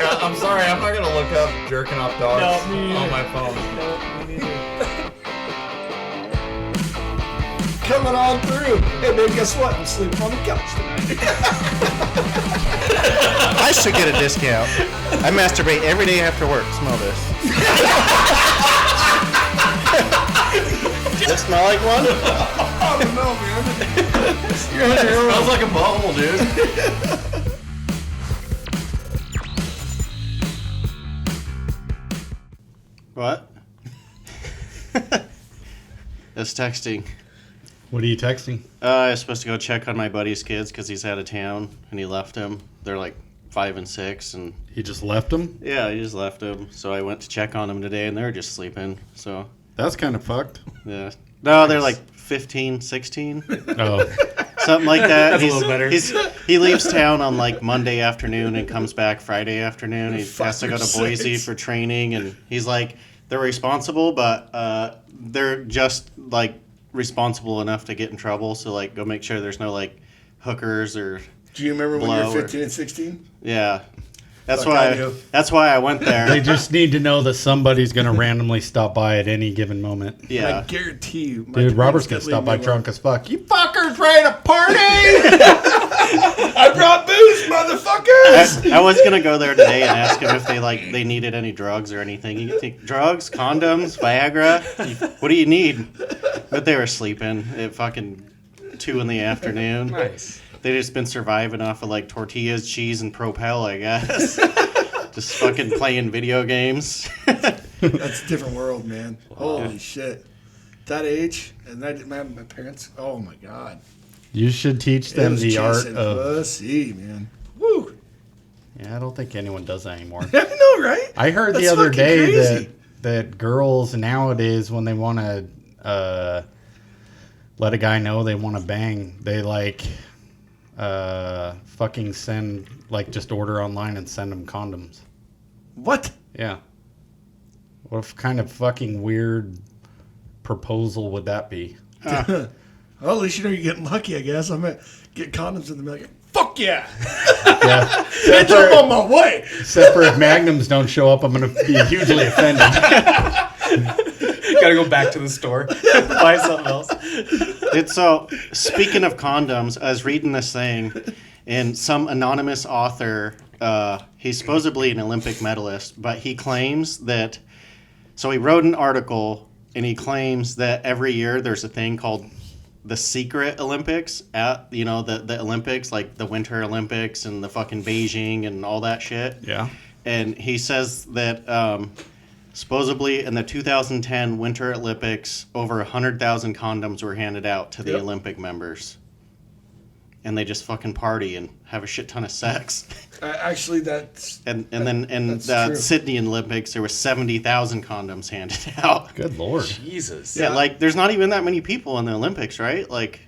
Yeah, I'm sorry. I'm not gonna look up jerking off dogs on my phone. No, me neither. Coming on through. Hey, babe, guess what? I'm sleeping on the couch tonight. I should get a discount. I masturbate every day after work. Smell this. Does it smell like one? I don't know, man. It smells like a bubble, dude. What? That's texting. What are you texting? I was supposed to go check on my buddy's kids because he's out of town and he left them. They're like 5 and 6, and He just left them? yeah, he just left them. So I went to check on them today, and they were just sleeping. So That's kind of fucked. yeah, no, they're like 15, 16, Oh, something like that. That's a little better. He leaves town on like Monday afternoon and comes back Friday afternoon. He has to go to Boise for training, and he's like, they're responsible, but they're just like responsible enough to get in trouble. So like, go make sure there's no like hookers or. Do you remember when you Blow were or- 15 and 16? Yeah, that's Fuck, I do. why I went there. they just need to know that somebody's going to randomly stop by at any given moment. I Yeah, guarantee you. my Dude, Robert's parents going to could stop by leave me drunk as fuck. You fuckers ready to party? alone. I brought booze, motherfuckers! I was gonna go there today and ask him if they needed any drugs or anything. You think drugs, condoms, Viagra? What do you need? But they were sleeping at fucking 2 in the afternoon. Nice. They just been surviving off of like tortillas, cheese, and Propel, I guess. Just fucking playing video games. That's a different world, man. Holy shit. That age, and that my parents, oh my God. You should teach It them was the art chasing of... pussy, man. Woo. Yeah, I don't think anyone does that anymore. I know, right? I heard the That's other fucking day crazy. that girls nowadays, when they want to let a guy know they want to bang, they like fucking send, like, just order online and send them condoms. What? Yeah. What kind of fucking weird proposal would that be? Well, at least you know you're getting lucky, I guess. I'm going to get condoms and they'll be like, fuck yeah. Yeah. Bitch, I'm on my way. Except for if Magnums don't show up, I'm going to be hugely offended. Gotta go back to the store, buy something else. It's so, speaking of condoms, I was reading this thing, and some anonymous author, he's supposedly an Olympic medalist, but he claims that, so he wrote an article, and he claims that every year there's a thing called the secret Olympics at, the Olympics, like the Winter Olympics and the fucking Beijing and all that shit. Yeah. And he says that supposedly in the 2010 Winter Olympics, over 100,000 condoms were handed out to the Yep. Olympic members. And they just fucking party and have a shit ton of sex. Actually, that's... And then in That's the true. Sydney Olympics, there was 70,000 condoms handed out. Good Lord. Jesus. Yeah, like there's not even that many people in the Olympics, right? Like,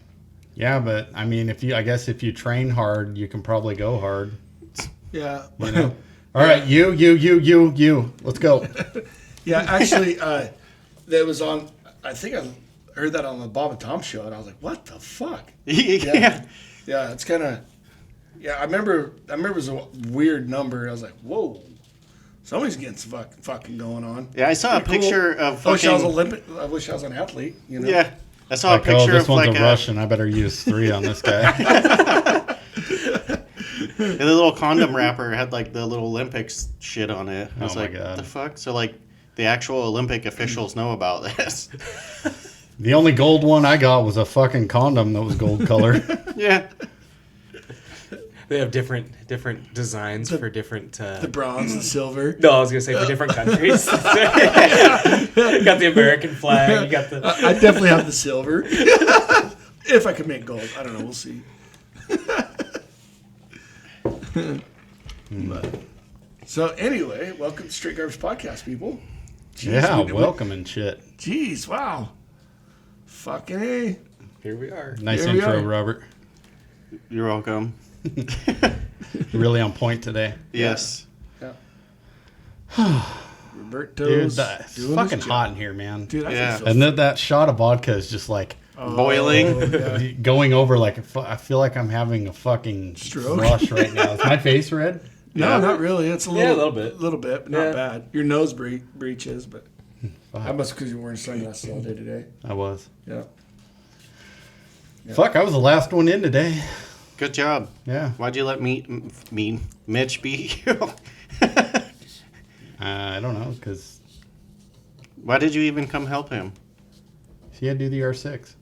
Yeah, but I mean, I guess if you train hard, you can probably go hard. Yeah. You know? All right, you. Let's go. Yeah, actually, that was on... I think I heard that on the Bob and Tom show, and I was like, what the fuck? yeah. Yeah, it's kind of... Yeah, I remember it was a weird number. I was like, whoa. Somebody's getting some fucking going on. Yeah, I saw a Pretty cool. picture of I wish I was fucking... Olympic. I wish I was an athlete, you know? Yeah. I saw Like, a picture this of one's like a Russian. I better use 3 on this guy. The little condom wrapper had like the little Olympics shit on it. I was Oh my like, God. what the fuck? So like the actual Olympic officials know about this. The only gold one I got was a fucking condom that was gold color. Yeah. They have different designs for different. The bronze, the silver. No, I was gonna say for different countries. You got the American flag. You got the. I definitely have the silver. If I could make gold. I don't know. We'll see. But, so anyway, welcome to Straight Garbage Podcast, people. Jeez, Yeah, we- welcome and shit. Jeez, wow. Fucking A. Here we are. Nice Here we intro, are. Robert. You're welcome. Really on point today. Yes. Roberto's Dude, it's doing fucking his hot job. in here, man. Dude, I Yeah. feel And then that shot of vodka is just like Boiling. going over like I feel like I'm having a fucking Stroke? rush right now. Is my face red? No, Yeah. not really. It's a Yeah, little, a little bit. little bit, but Yeah. not bad. Your nose breaches, but Fuck. that must because you're wearing sunglasses all day today. I was. Yeah. Fuck, I was the last one in today. Good job. Yeah. Why'd you let Mitch beat you? I don't know, because Why did you even come help him? he had to do the R6.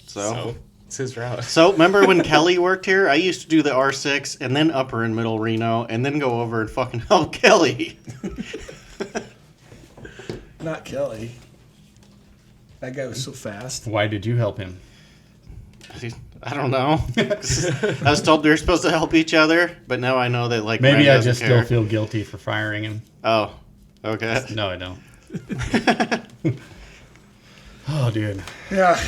So, it's his route. so remember when Kelly worked here? I used to do the R6 and then Upper and Middle Reno and then go over and fucking help Kelly. Not Kelly. That guy was so fast. Why did you help him? I don't know. I was told they're supposed to help each other, but now I know that like Maybe Ryan I doesn't just care. still feel guilty for firing him. Oh, okay. No, I don't. Oh, dude. Yeah.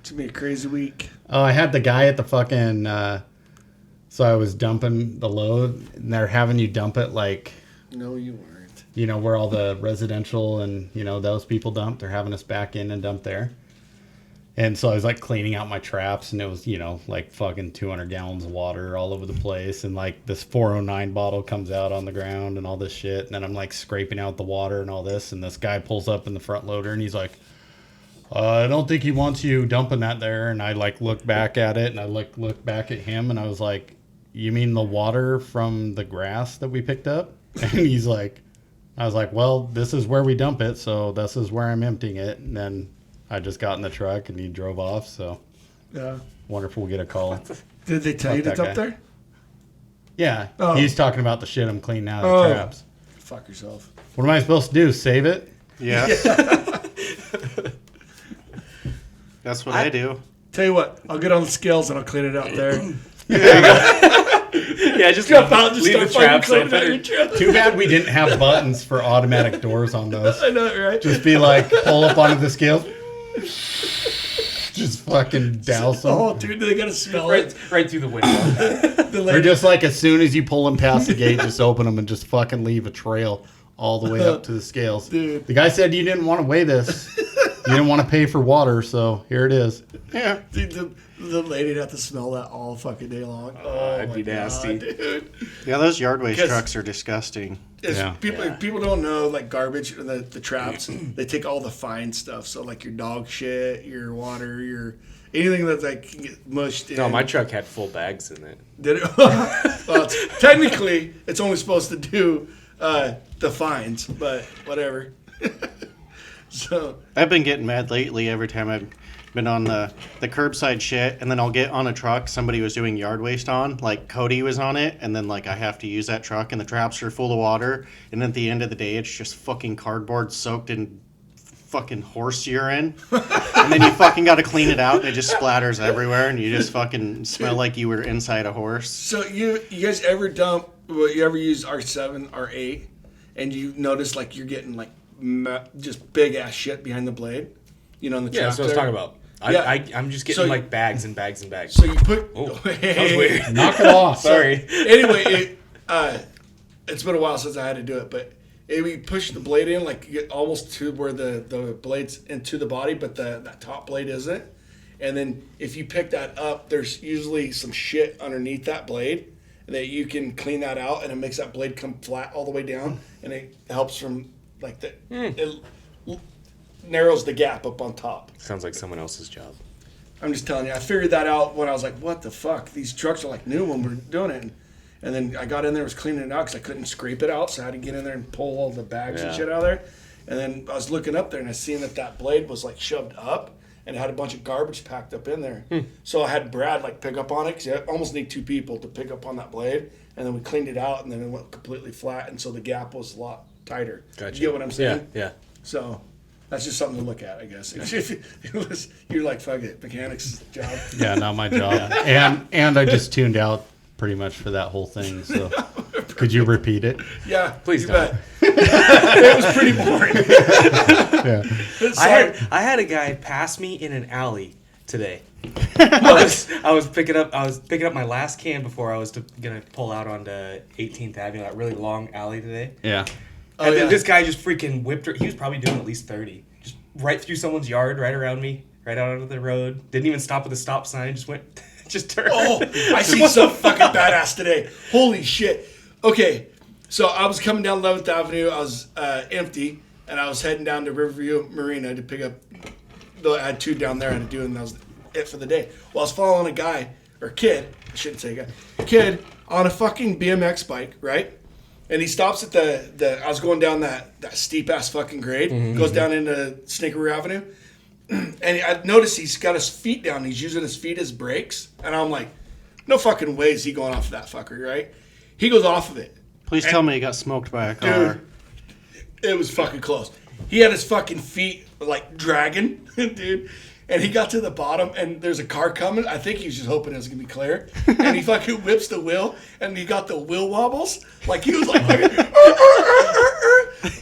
It's gonna be a crazy week. Oh, I had the guy at the fucking. So I was dumping the load, and they're having you dump it like, No, you weren't. you know, where all the residential and, you know, those people dump. They're having us back in and dump there. And so I was like cleaning out my traps, and it was, you know, like fucking 200 gallons of water all over the place. And like this 409 bottle comes out on the ground and all this shit. And then I'm like scraping out the water and all this. And this guy pulls up in the front loader and he's like, I don't think he wants you dumping that there. And I like look back at it, and I like look back at him, and I was like, you mean the water from the grass that we picked up? And he's like, I was like, well, this is where we dump it, so this is where I'm emptying it. And then I just got in the truck and he drove off. So Yeah. wonder if we'll get a call. Did they tell Fuck you to that dump guy. there? Yeah, Oh. he's talking about the shit I'm cleaning out of Oh. the traps. Fuck yourself. What am I supposed to do? Save it? Yeah. That's what I do. Tell you what, I'll get on the scales and I'll clean it out there. Yeah, just Jump out and just leave the start fucking traps cleaning out your open. truck. Too bad we didn't have buttons for automatic doors on those. I know, right? Just be like, pull up onto the scales. Just fucking douse them. Oh, dude, they gotta smell it. Right through the window. The Or lady- just like as soon as you pull them past the gate, just open them and just fucking leave a trail all the way up to the scales. Dude. The guy said you didn't want to weigh this. You didn't want to pay for water, so here it is. Yeah. Dude, the lady'd have to smell that all fucking day long. Oh, that'd my be nasty. God, dude. Yeah, those yard waste 'Cause- trucks are disgusting. It's- Yeah. People don't know, like garbage, the traps, they take all the fine stuff. So like your dog shit, your water, your anything that like can get mushed in. No, my truck had full bags in it. Did it? Well, technically, it's only supposed to do the fines, but whatever. So I've been getting mad lately every time I've been on the curbside shit, and then I'll get on a truck somebody was doing yard waste on, like Cody was on it, and then like I have to use that truck, and the traps are full of water, and at the end of the day, it's just fucking cardboard soaked in fucking horse urine, and then you fucking got to clean it out, and it just splatters everywhere, and you just fucking smell like you were inside a horse. So you guys ever dump? Well, you ever use R7, R8, and you notice like you're getting like just big ass shit behind the blade? You know, in the Yeah, trap that's what I was there? talking about. Yeah. I'm just getting So- like bags and bags and bags. So you put. Oh, that was weird. Knock it off. Sorry. Anyway, it's been a while since I had to do it, but we push the blade in like you get almost to where the blade's into the body, but that top blade isn't. And then if you pick that up, there's usually some shit underneath that blade that you can clean that out, and it makes that blade come flat all the way down, and it helps from like the it narrows the gap up on top. Sounds like someone else's job. I'm just telling you, I figured that out when I was like, what the fuck? These trucks are like new when we're doing it. And then I got in there, was cleaning it out because I couldn't scrape it out, so I had to get in there and pull all the bags and Yeah. shit out of there. And then I was looking up there, and I seen that blade was like shoved up, and it had a bunch of garbage packed up in there. So I had Brad like pick up on it because you almost need two people to pick up on that blade. And then we cleaned it out, and then it went completely flat, and so the gap was a lot tighter. Gotcha. You get what I'm saying? Yeah. So that's just something to look at, I guess. You're like, fuck it, mechanic's job. Yeah, not my job. And I just tuned out pretty much for that whole thing. So could you repeat it? Yeah, Please you don't. bet. It was pretty boring. Yeah. I had a guy pass me in an alley today. I was picking up my last can before I was gonna pull out onto 18th Avenue, that really long alley today. Yeah. And then yeah. this guy just freaking whipped her. He was probably doing at least 30. Just right through someone's yard, right around me, right out onto the road. Didn't even stop at the stop sign. Just went just turned. Oh, I see some fucking badass today. Holy shit. Okay, so I was coming down 11th Avenue. I was empty, and I was heading down to Riverview Marina to pick up. I had 2 down there I had to do, and that was it for the day. Well, I was following a guy, or kid, I shouldn't say guy, kid on a fucking BMX bike, right? And he stops at I was going down that steep-ass fucking grade, goes down into Snickeroo Avenue, and I noticed he's got his feet down. He's using his feet as brakes, and I'm like, no fucking way is he going off of that fucker, right? He goes off of it. Please tell me he got smoked by a car. Dude, it was fucking close. He had his fucking feet, like, dragging, dude. And he got to the bottom, and there's a car coming. I think he was just hoping it was going to be clear. And he fucking whips the wheel, and he got the wheel wobbles. Like, he was like,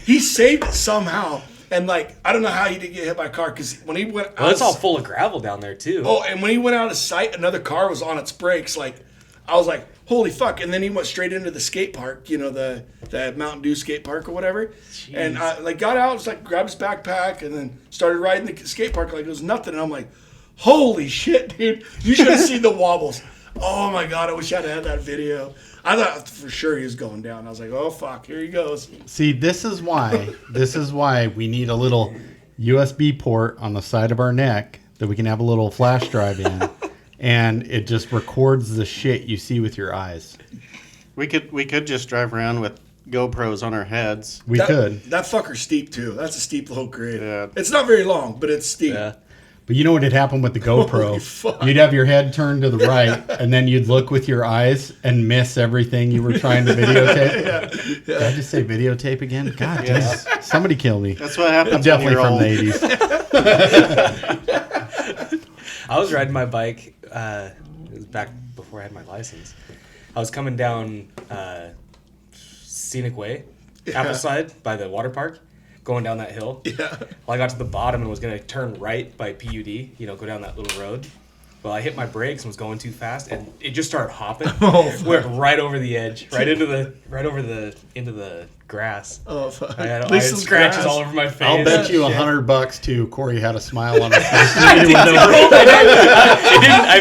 he saved it somehow. And, like, I don't know how he didn't get hit by a car, because when he went out... Well, it's all full of gravel down there, too. Oh, and when he went out of sight, another car was on its brakes. Like, I was like, holy fuck. And then he went straight into the skate park, you know, the Mountain Dew skate park or whatever. Jeez. And I like got out, just like grabbed his backpack and then started riding the skate park like it was nothing. And I'm like, holy shit, dude. You should have seen the wobbles. Oh my God, I wish I'd had that video. I thought for sure he was going down. I was like, oh fuck, here he goes. See, this is why we need a little USB port on the side of our neck that we can have a little flash drive in. And it just records the shit you see with your eyes. We could just drive around with GoPros on our heads. We could. That fucker's steep too. That's a steep little grade. Yeah. It's not very long, but it's steep. Yeah. But you know what had happened with the Holy GoPro? fuck. You'd have your head turned to the right, and then you'd look with your eyes and miss everything you were trying to videotape. Did I just say videotape again? God, Yeah. geez, somebody kill me. That's what happens. I'm definitely when from you're the 80s. I was riding my bike. It was back before I had my license. I was coming down Scenic Way, Appleside, by the water park, going down that hill. Yeah. Well, I got to the bottom and was going to turn right by PUD, you know, go down that little road. Well, I hit my brakes and was going too fast, and it just started hopping. Went right over the edge, right into the grass. Oh fuck. I had At least some scratches grass. all over my face. I'll bet you Shit. $100 too. Corey had a smile on his face. I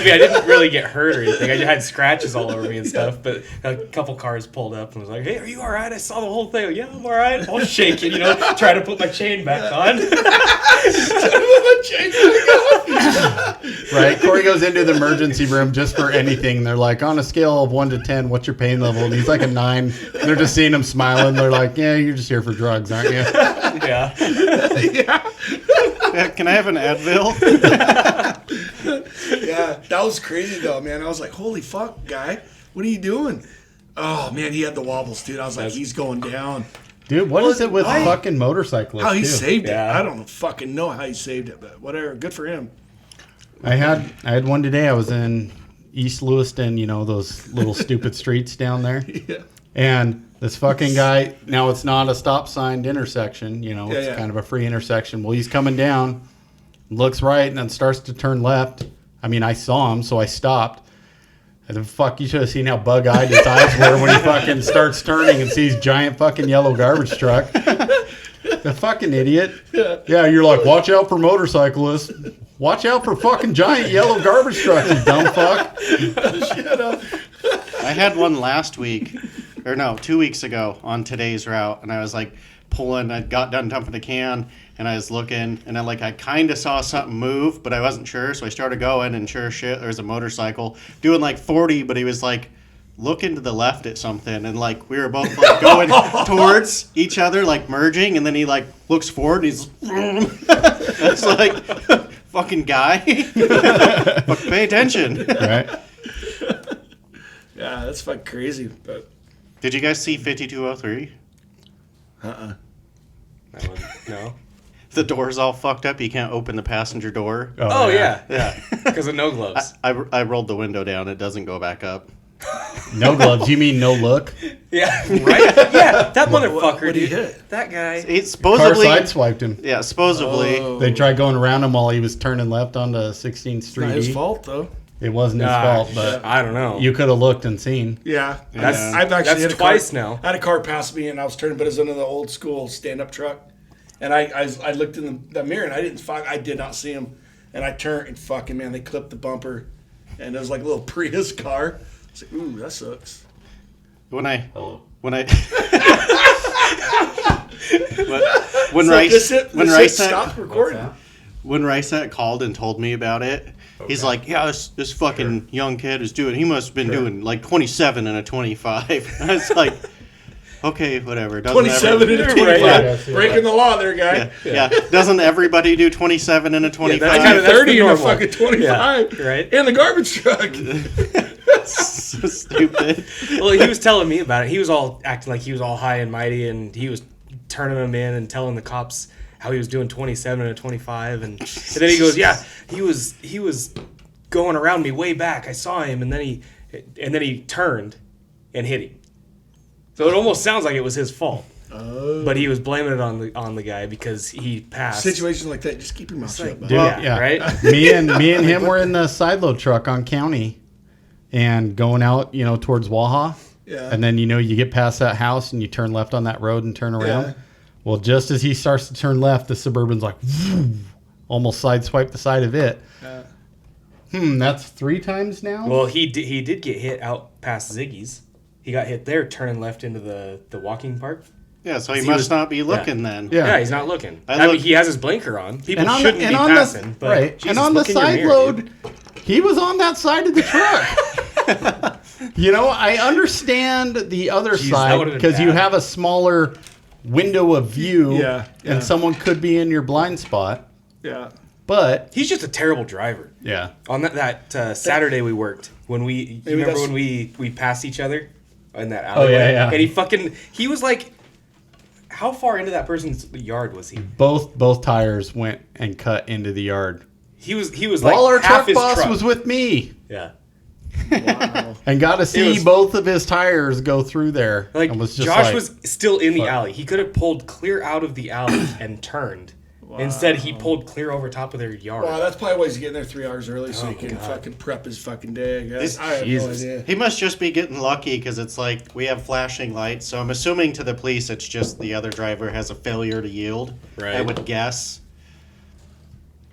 didn't really get hurt or anything. I just had scratches all over me and stuff. But a couple cars pulled up and was like, "Hey, are you all right? I saw the whole thing." Yeah, I'm all right. I'll shake it, you know, try to put my chain back on. Right? Corey goes into the emergency room just for anything. They're like, on a scale of 1 to 10, what's your pain level? And he's like a 9. They're just seeing him smiling. They're like, yeah, you're just here for drugs, aren't you? Yeah. Yeah, can I have an Advil? Yeah, that was crazy though, man. I was like, holy fuck, guy. What are you doing? Oh man, he had the wobbles, dude. I was like, he's going down. Dude, what is it with fucking motorcyclists? How he too? saved it. Yeah. I don't fucking know how he saved it, but whatever. Good for him. I had one today. I was in East Lewiston, you know, those little stupid streets down there. Yeah. And this fucking guy, now it's not a stop signed intersection, you know, it's yeah. kind of a free intersection. Well, he's coming down, looks right, and then starts to turn left. I mean, I saw him, so I stopped. And then, fuck, you should have seen how bug-eyed his eyes were when he fucking starts turning and sees giant fucking yellow garbage truck. The fucking idiot. Yeah, you're like, watch out for motorcyclists. Watch out for fucking giant yellow garbage truck, you dumb fuck. Shut up. I had one last week, or no, 2 weeks ago on today's route, and I was like pulling. I got done dumping the can, and I was looking, and I kind of saw something move, but I wasn't sure, so I started going, and sure as shit, there's a motorcycle doing like 40, but he was like looking to the left at something, and like we were both like going towards each other, like merging, and then he like looks forward, and he's that's like fucking guy. Fuck, pay attention. Right? Yeah, that's fucking crazy. But Did you guys see 5203? No. The door's all fucked up. You can't open the passenger door. Oh yeah. Yeah. Because of no gloves. I rolled the window down. It doesn't go back up. No gloves. You mean no look? Yeah. Right. Yeah. That motherfucker, what'd he dude. hit? That guy. It's Car supposedly. sideswiped him. Yeah, supposedly. Oh. They tried going around him while he was turning left onto 16th It's Street. not his E. fault though. It wasn't his fault, but I don't know. you could have looked and seen. Yeah, That's- I've actually that's hit a twice car, now. I had a car pass me and I was turning, but it was under the old school stand-up truck, and I looked in the mirror and I did not see him, and I turned and fucking man, they clipped the bumper, and it was like a little Prius car. It's like, ooh, that sucks. When Rice stopped recording. When Rice called and told me about it, he's like, yeah, this fucking young kid is doing. He must have been doing like 27 and a 25. I was like, okay, whatever. 27 and a 25. Breaking the law there, guy. Yeah. Doesn't everybody do 27 and a 25? I got 30 and a fucking 25. Yeah, right? In the garbage truck. So stupid. Well, he was telling me about it. He was all acting like he was all high and mighty, and he was turning them in and telling the cops how he was doing 27 and a 25, and then he goes, "Yeah, he was going around me way back. I saw him, and then he turned and hit him. So it almost sounds like it was his fault, but he was blaming it on the guy because he passed. Situations like that, just keep your mouth shut. Dude, Yeah, right. me and him were in the side load truck on County, and going out, towards Waha. Yeah. And then you get past that house and you turn left on that road and turn around. Yeah. Well, just as he starts to turn left, the Suburban's like, almost sideswiped the side of it. That's 3 times now? Well, he did get hit out past Ziggy's. He got hit there turning left into the walking park. Yeah, so he He must was- not be looking then. Yeah. Yeah, he's not looking. I I mean, look- he has his blinker on. People And on shouldn't the, be and on passing. the, But right. Jesus, And on the look in your side mirror, load, dude. he was on that side of the truck. I understand the other Jeez, that side would've been because you bad. have a smaller window of view, Yeah, yeah. and someone could be in your blind spot. Yeah. But He's just a terrible driver. yeah, On that Saturday we worked when you remember that's- when we passed each other in that alleyway? yeah. And he was like, how far into that person's yard was he? both tires went and cut into the yard. He was like While our half truck his boss truck. was with me Yeah. Wow. and got to see was- both of his tires go through there. Like and was just Josh like, was still in the fuck. alley. He could have pulled clear out of the alley and turned. Instead, he pulled clear over top of their yard. Wow, that's probably why he's getting there 3 hours early so Oh, he can God. fucking prep his fucking day, I guess. I have Jesus. no idea. He must just be getting lucky because it's like we have flashing lights. So I'm assuming to the police it's just the other driver has a failure to yield. Right. I would guess.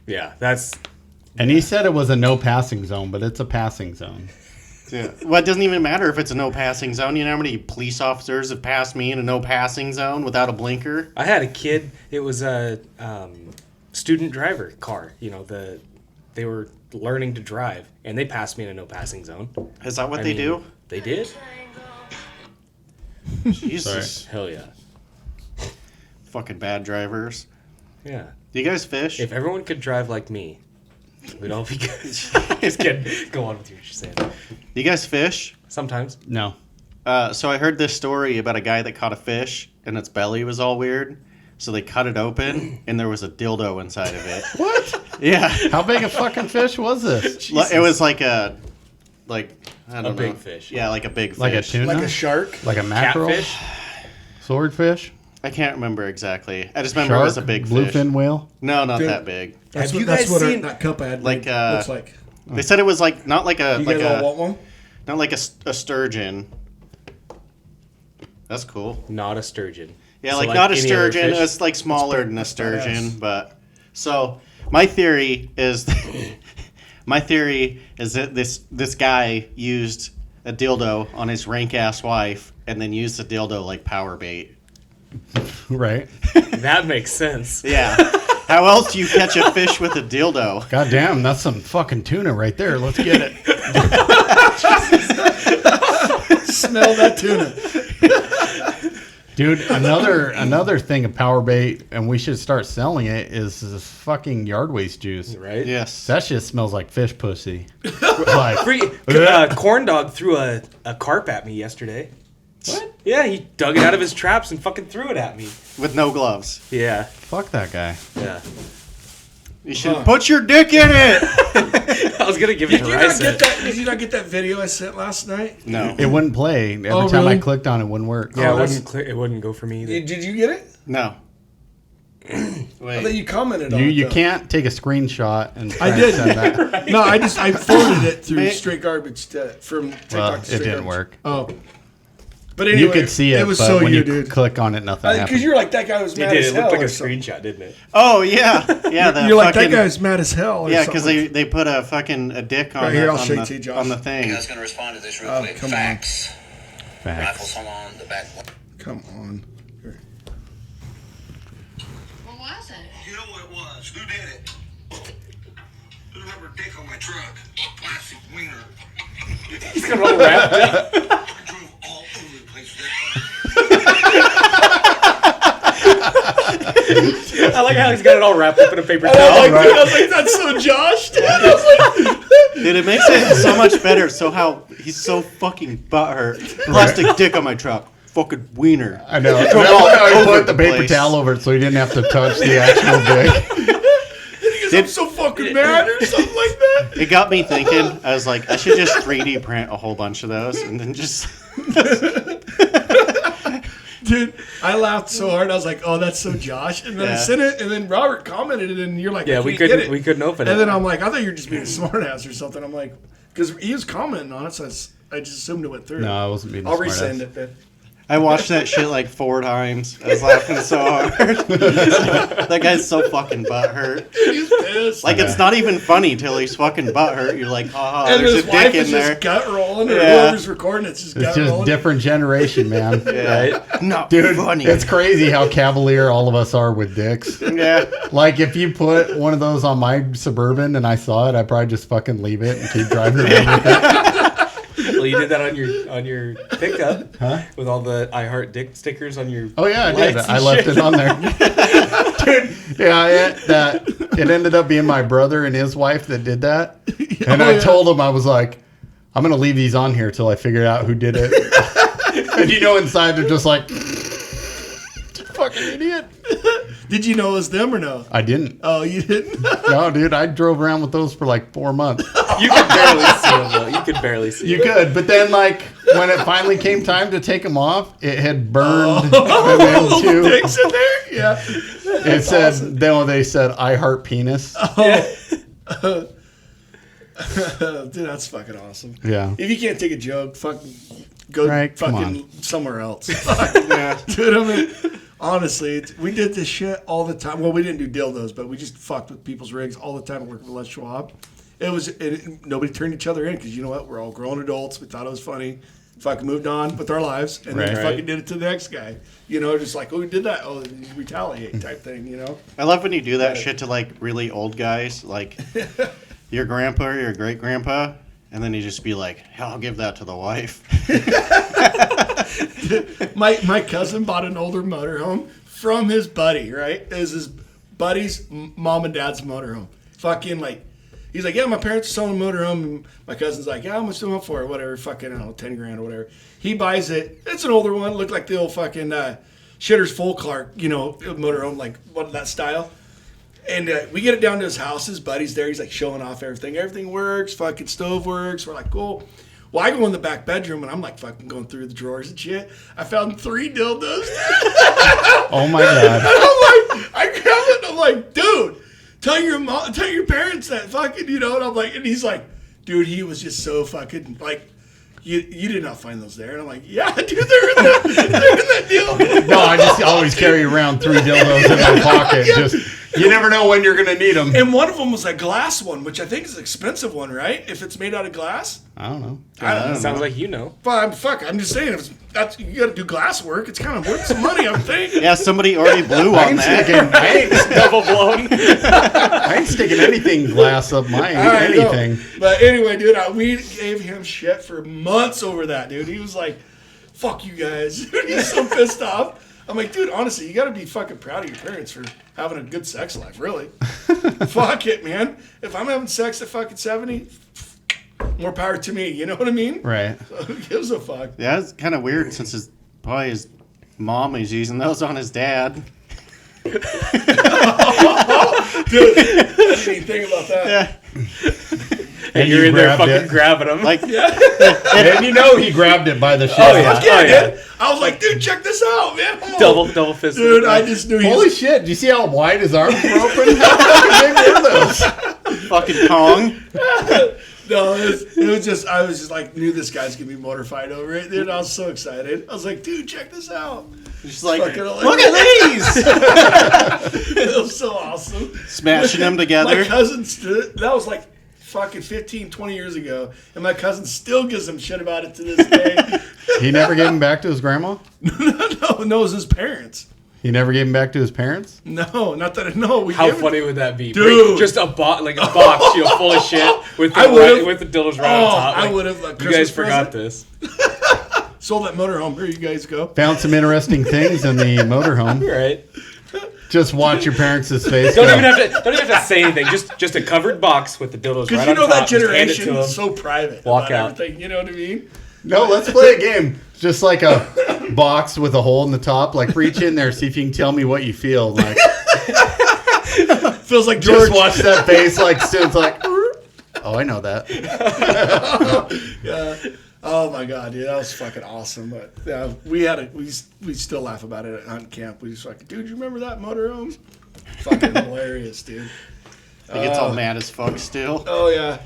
Yeah, that's and he said it was a no passing zone, but it's a passing zone. Yeah. Well, it doesn't even matter if it's a no passing zone. You know how many police officers have passed me in a no passing zone without a blinker? I had a kid. It was a student driver car. They were learning to drive, and they passed me in a no passing zone. Is that what I they mean, do? They did. Jesus. Hell yeah. Fucking bad drivers. Yeah. Do you guys fish? If everyone could drive like me, we'd all be good. Just kidding. Go on with what you're saying. Do you guys fish? Sometimes. No. So I heard this story about a guy that caught a fish and its belly was all weird. So they cut it open and there was a dildo inside of it. What? Yeah. How big a fucking fish was this? It was like I don't know. big fish. Yeah, like a big fish. Like a tuna? Like a shark? Like a mackerel? Catfish. Swordfish? I can't remember exactly. I just remember it was a big fish. Bluefin whale? No, not Dude. that big. That's Have you that's guys what seen- that cup I had Like, looks like. They said it was like not like a You like guys all a want one? not like a sturgeon. That's cool. Not a sturgeon. Yeah, So like not a any other sturgeon. fish? It's like smaller than a that's sturgeon, badass. but so my theory is that this guy used a dildo on his rank ass wife and then used the dildo like power bait. Right. That makes sense. Yeah. How else do you catch a fish with a dildo? God damn, that's some fucking tuna right there. Let's get it. Smell that tuna. Dude, another thing of power bait, and we should start selling it, is this fucking yard waste juice. Right? Yes. That shit smells like fish pussy. Like, Corn Dog threw a carp at me yesterday. What? Yeah, he dug it out of his traps and fucking threw it at me. With no gloves. Yeah. fuck that guy. Yeah. You should put your dick in it. I was gonna give it Did to you not Rice. get that? Did you not get that video I sent last night? No. It wouldn't play. Every Oh, time I really? clicked on it, it wouldn't work. Yeah, Oh, it that's- wouldn't clear. It wouldn't go for me either. Did you get it? No. I thought Wait. you commented on You it. you though. can't take a screenshot and try I and did. send that. No, I forwarded it through Man. straight garbage from TikTok. Well, to it straight didn't garbage. work. Oh, But anyway, You could see it, was but so when you, you dude. click on it, nothing Because happens. you're like, that guy was It mad did. as It hell. looked like a or something. screenshot, didn't it? Oh yeah, yeah. The You're like, that fucking, guy's mad as hell. Or Yeah, because something. they put a fucking a dick on, Right here, I'll on, show the, it to you, Josh. on the thing. I was going to respond to this real Oh, quick. come on. Facts. Facts. Rifles hung on the back. Come on. Here. What was it? You know what it was? Who did it? There's a rubber dick on my truck. Plastic wiener. He's got it all wrapped up. I drove all over the place with that. I like how he's got it all wrapped up in a paper I towel. was like, that's so Josh. Dude. Dude, it makes it so much better. So how he's so fucking butthurt. Plastic dick on my truck. Fucking wiener. I know. Drove all I over put the paper place. towel over it so he didn't have to touch the actual dick. I'm so fucking mad or something like that. It got me thinking. I was like, I should just 3D print a whole bunch of those and then just. Dude, I laughed so hard. I was like, "Oh, that's so Josh." And then I Yeah. sent it, and then Robert commented it, and you're like, Yeah, I we can't get it. couldn't open it. And then I'm like, I thought you were just being a smartass or something. I'm like, because he was commenting on it, so I just assumed it went through. No, I wasn't being a I'll smartass. resend it then. I watched that shit like 4 times. I was laughing so hard. That guy's so fucking butthurt. He's pissed. Like, it's not even funny till he's fucking butthurt. You're like, haha, and there's his a wife dick is in there. just gut rolling, or Yeah. whoever's recording it's just It's gut just rolling. different generation, man. Yeah. Not Dude, funny. it's crazy how cavalier all of us are with dicks. Yeah. Like, if you put one of those on my Suburban and I saw it, I'd probably just fucking leave it and keep driving around with it. Well, you did that on your pickup, Huh? with all the I Heart Dick stickers on your. Oh, yeah, I did. lights I and left shit. it on there. Dude, yeah, it ended up being my brother and his wife that did that. And Oh, I yeah. told him, I was like, I'm going to leave these on here till I figure out who did it. And you know, inside they're just like, fucking idiot. Did you know it was them or no? I didn't. Oh, you didn't? No, dude, I drove around with those for like 4 months. You could barely see them, though. You could barely see You them. could, but then like when it finally came time to take them off, it had burned Oh, them little into. dicks in there? Yeah. It said, they said, I heart penis. Dude, that's fucking awesome. Yeah. If you can't take a joke, fucking go Right, come fucking somewhere else. Yeah. Dude, I mean, honestly, we did this shit all the time. Well, we didn't do dildos, but we just fucked with people's rigs all the time working with Les Schwab. Nobody turned each other in because you know what? We're all grown adults. We thought it was funny. Fucking moved on with our lives and then Right. fucking did it to the next guy. You know, just like, oh, we did that. Oh, you retaliate type thing, you know? I love when you do that shit to like really old guys, like your grandpa or your great grandpa, and then you just be like, hell, I'll give that to the wife. My cousin bought an older motorhome from his buddy, right? It was his buddy's mom and dad's motorhome. Fucking like, he's like, yeah, my parents are selling a motorhome. And my cousin's like, yeah, how much do you want for it? Whatever, fucking, I don't know, 10 grand or whatever. He buys it. It's an older one. Looked like the old fucking Shitter's Full Clark, you know, motorhome, like what that style. And we get it down to his house. His buddy's there. He's like showing off everything. Everything works. Fucking stove works. We're like, cool. Well, I go in the back bedroom and I'm like fucking going through the drawers and shit. I found 3 dildos. Oh my God. And I'm like, I grab it and I'm like, dude, tell your mom, tell your parents that fucking, you know. And I'm like, and he's like, dude, he was just so fucking like, you did not find those there. And I'm like, yeah, dude, they're in that deal. No, I just always carry around 3 dildos in my pocket. Yeah. Just, you never know when you're going to need them. And one of them was a glass one, which I think is an expensive one, right? If it's made out of glass. I don't know. I don't know. Sounds like you know. But I'm just saying, if you got to do glass work, it's kind of worth some money, I'm thinking. Yeah, somebody already blew on that. Double blown. I ain't sticking anything glass up my All right, no. anything. But anyway, dude, we gave him shit for months over that, dude. He was like, fuck you guys. He's so pissed off. I'm like, dude, honestly, you got to be fucking proud of your parents for having a good sex life, really. Fuck it, man. If I'm having sex at fucking 70, more power to me. You know what I mean? Right. So who gives a fuck? Yeah, it's kind of weird since his mom is using those on his dad. Dude, I didn't even think about that. Yeah. And you you're in there grabbed fucking it. grabbing them. Like, And you know he grabbed it by the shit. Oh, yeah. Fuck yeah, Oh, yeah. dude. I was like, dude, check this out, man. I'm double fist. Dude, I just knew he Holy was... shit. Do you see how wide his arms were open? How fucking big were those? fucking Kong. No, it was just, I was just like, knew this guy's going to be mortified over it, dude. I was so excited. I was like, dude, check this out. Just like, Fucking look at these! It was so awesome. Smashing them together. My cousin stood, that was like fucking 15, 20 years ago, and my cousin still gives him shit about it to this day. He never gave him back to his grandma? No, it was his parents. He never gave him back to his parents? No, not that I know. How funny would that be? Dude. Just a box, full of shit with with the dildos right on top. I would have. Like, you guys forgot this. Sold that motorhome. Here you guys go. Found some interesting things in the motorhome. Right. Just watch your parents' face. Don't even have to say anything. Just a covered box with the dildos right on top. Because you know that Just hand it generation to 'em. is so private. Walk about out. everything, you know what I mean? No, let's play a game. Just like a box with a hole in the top. Like, reach in there, see if you can tell me what you feel. Like, Feels like George. just watch that face. Like, Stu's like, oh, I know that. Yeah. Oh my god, dude, that was fucking awesome. But yeah, we still laugh about it at hunt camp. We just like, dude, you remember that motorhome? Fucking hilarious, dude. He gets all mad as fuck still. Oh yeah.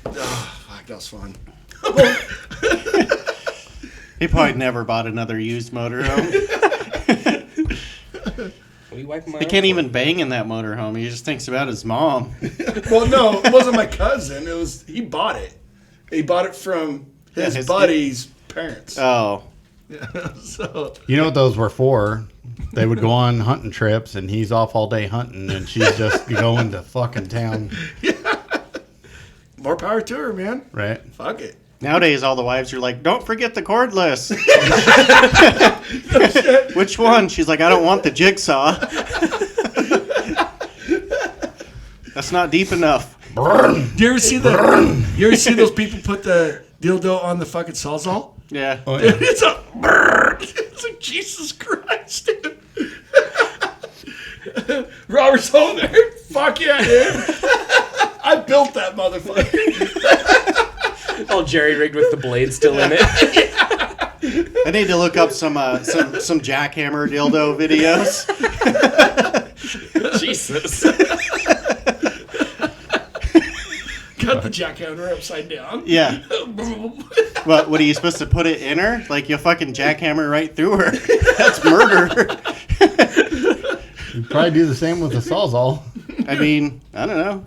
Oh, fuck, that was fun. He probably never bought another used motorhome. He can't even bang in that motorhome. He just thinks about his mom. Well, no, it wasn't my cousin. He bought it. He bought it from his buddy's parents. Oh. Yeah, so You know what those were for? They would go on hunting trips, and he's off all day hunting, and she's just going to fucking town. more power to her, man. Right? Fuck it. Nowadays, all the wives are like, don't forget the cordless. Which one? She's like, I don't want the jigsaw. That's not deep enough. Do you ever see You ever see those people put the dildo on the fucking sawzall? Yeah. Oh, Dude, yeah. it's like Jesus Christ, dude. Robert's home there. Fuck yeah, dude. I built that motherfucker. All jerry rigged with the blade still in it. I need to look up some jackhammer dildo videos. Jesus. Got the jackhammer upside down. Yeah. What are you supposed to put it in her? Like, you'll fucking jackhammer right through her. That's murder. You'd probably do the same with the sawzall. I mean, I don't know.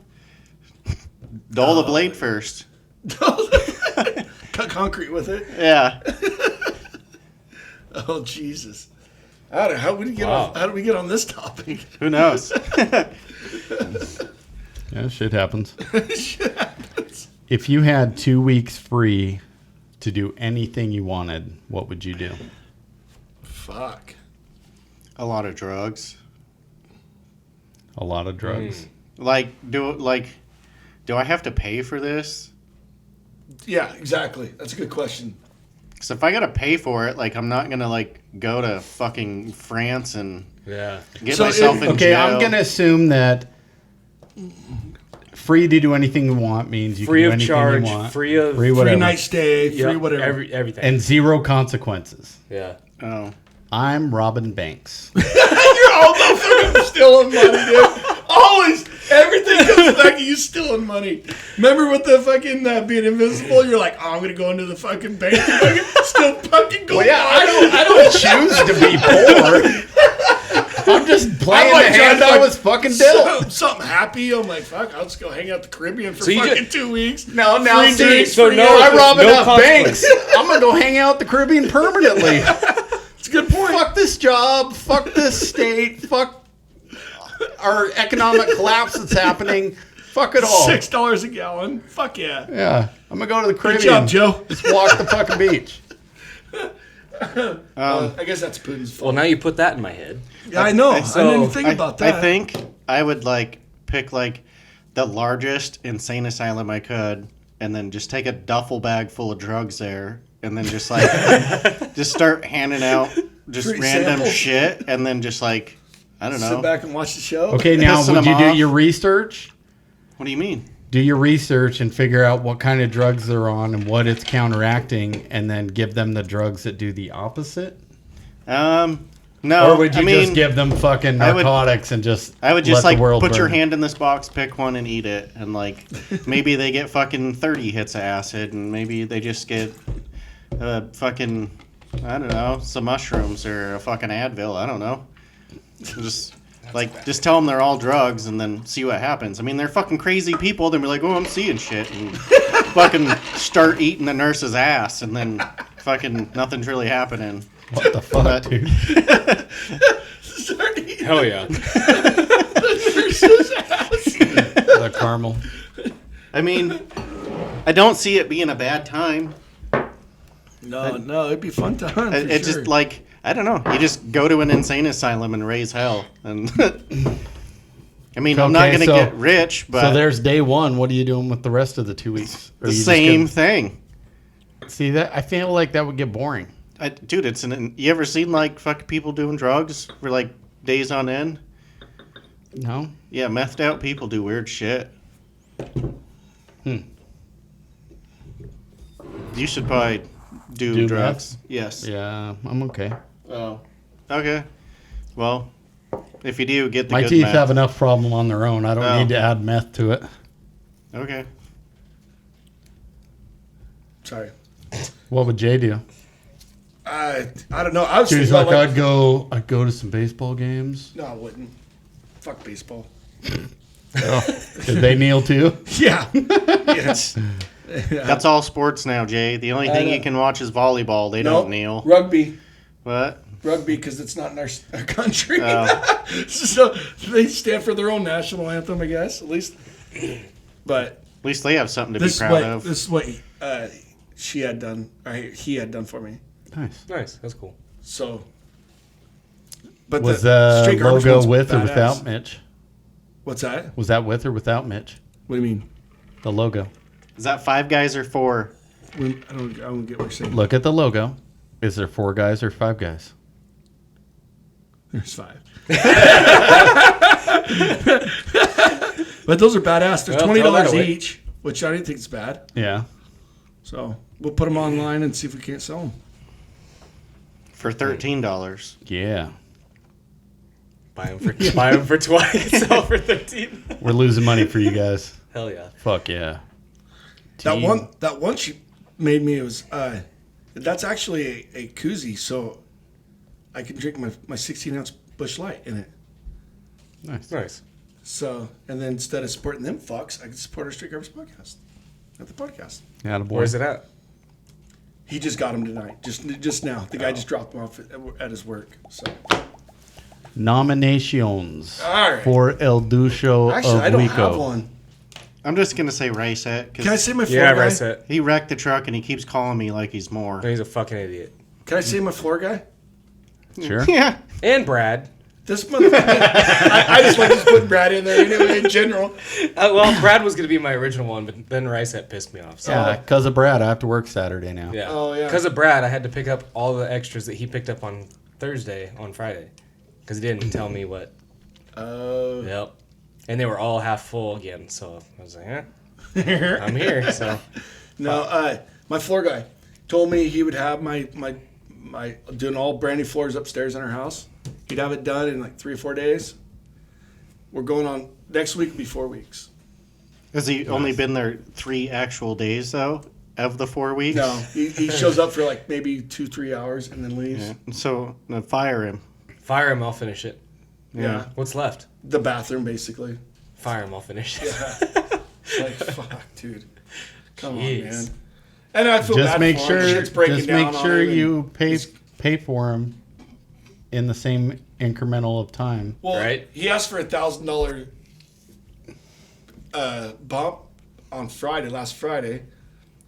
Dull the blade first. Cut concrete with it. Yeah. Oh Jesus! How did we get on this topic? Who knows? Yeah, shit happens. Shit happens. If you had 2 weeks free to do anything you wanted, what would you do? Fuck. A lot of drugs. A lot of drugs. Like, do I have to pay for this? Yeah, exactly. That's a good question. Because if I gotta pay for it, like, I'm not gonna like go to fucking France and Yeah. get myself in Okay, jail. I'm going to assume that free to do anything you want means you Free can do of anything charge, you want. free of Free whatever. Free night stay, free Yep, whatever. everything. And zero consequences. Yeah. Oh. I'm Robin Banks. You're all motherfucking stealing money, dude. Always. Everything comes back to you stealing money. Remember with the fucking being invisible? You're like, oh, I'm going to go into the fucking bank and still fucking go. Well, yeah, I don't choose to be poor. I'm just playing I'm like, the hand John, I was fucking dealt. Something happy. I'm like, fuck, I'll just go hang out the Caribbean for So you fucking just- 2 weeks. No, now Free see, days, so free no- hours. I rob no enough consequence. banks. I'm gonna go hang out the Caribbean permanently. It's a good point. Fuck this job. Fuck this state. Fuck our economic collapse that's happening. Fuck it all. $6 a gallon. Fuck yeah. Yeah, I'm gonna go to the Good Caribbean. job, Joe. Just walk the fucking beach. I guess that's Putin's fault. Well, now you put that in my head. Yeah, I know. so- I didn't even think about that. I think I would like pick like the largest insane asylum I could, and then just take a duffel bag full of drugs there, and then just like just start handing out just Free random samples. shit, and then just like I don't know. Sit back and watch the show. Okay, now Pissing would you them do off. your research? What do you mean? Do your research and figure out what kind of drugs they're on and what it's counteracting, and then give them the drugs that do the opposite. No, Or would you I mean, just give them fucking I would- narcotics and just I would just let like the world put your burn? hand in this box, pick one, and eat it, and like maybe they get fucking 30 hits of acid, and maybe they just get fucking I don't know some mushrooms or a fucking Advil. I don't know. Just just tell them they're all drugs, and then see what happens. I mean, they're fucking crazy people. They'll be like, oh, I'm seeing shit, and fucking start eating the nurse's ass, and then fucking nothing's really happening. What the fuck, But- dude? Hell yeah. The caramel. I mean, I don't see it being a bad time. No, it'd be fun time. For It's sure. just like I don't know. You just go to an insane asylum and raise hell, and I mean, I'm not Okay, gonna so- get rich, but So there's day one. What are you doing with the rest of the 2 weeks? Or the you just same gonna- thing. See that? I feel like that would get boring. Dude, you ever seen like fucking people doing drugs for like days on end? No. Yeah, methed out people do weird shit. You should probably do Do drugs. Yes. Yeah, I'm okay. Oh. Okay. Well, if you do, get the My good teeth meth. have enough problem on their own. I don't Oh. need to add meth to it. Okay. Sorry. What would Jay do? I don't know. I was He's thinking like, about, I'd go to some baseball games. No, I wouldn't. Fuck baseball. Did they kneel too? Yeah. Yes. That's all sports now, Jay. The only thing know. you can watch is volleyball. They No, don't kneel. Rugby. What? Rugby, because it's not in our country. Oh. So they stand for their own national anthem, I guess, at least. But At least they have something to this be is proud what of. this is what she had done, or he had done for me. Nice. Nice. That's cool. So, but Was the the straight garbage logo one's with or badass. without Mitch? What's that? Was that with or without Mitch? What do you mean? The logo. Is that 5 guys or 4? I don't get what you're saying. Look at the logo. Is there 4 guys or 5 guys? There's 5. But those are badass. They're Well, throw that $20 away. each, which I didn't think is bad. Yeah. So we'll put them online and see if we can't sell them. For $13. Yeah. Buy them for 20, sell for 13. We're losing money for you guys. Hell yeah. Fuck yeah. That one she made me was that's actually a koozie, so I can drink my 16-ounce Busch Light in it. Nice. Nice. So, and then instead of supporting them fucks, I can support our Straight Garbage podcast. At the podcast. Yeah, boy. Where's it at? He just got him tonight, just now. The guy just dropped him off at his work. So Nominations All right. for El Ducho actually, of I don't Wico. have one. I'm just going to say Ricet Can I because say my floor Yeah, guy? right set. he wrecked the truck and he keeps calling me like he's more. He's a fucking idiot. Can I say my floor guy? Sure. Yeah. And Brad. This motherfucker. I just like just putting Brad in there anyway. In general, Well, Brad was going to be my original one, but then Ricet pissed me off. So. Yeah, because of Brad, I have to work Saturday now. Yeah. Oh, yeah. Because of Brad, I had to pick up all the extras that he picked up on Thursday on Friday. Because he didn't tell me what. Yep. And they were all half full again. So I was like, I'm here. So no. My floor guy told me he would have my doing all brand new floors upstairs in our house. He'd have it done in like 3 or 4 days. We're going on next week. Will be 4 weeks. Has he only been there 3 actual days though of the 4 weeks? No, he shows up for like maybe 2-3 hours and then leaves. Yeah. So then fire him. fire him, I'll finish it. Yeah. What's left? The bathroom, basically. Fire him, I'll finish it. Like, fuck, dude. Come Jeez. on, man. And I feel Just bad make for sure. him. Shit's breaking Just down make on sure him, and- you pay for them in the same incremental of time. Well, Right? he asked for $1,000 bump on Friday, last Friday.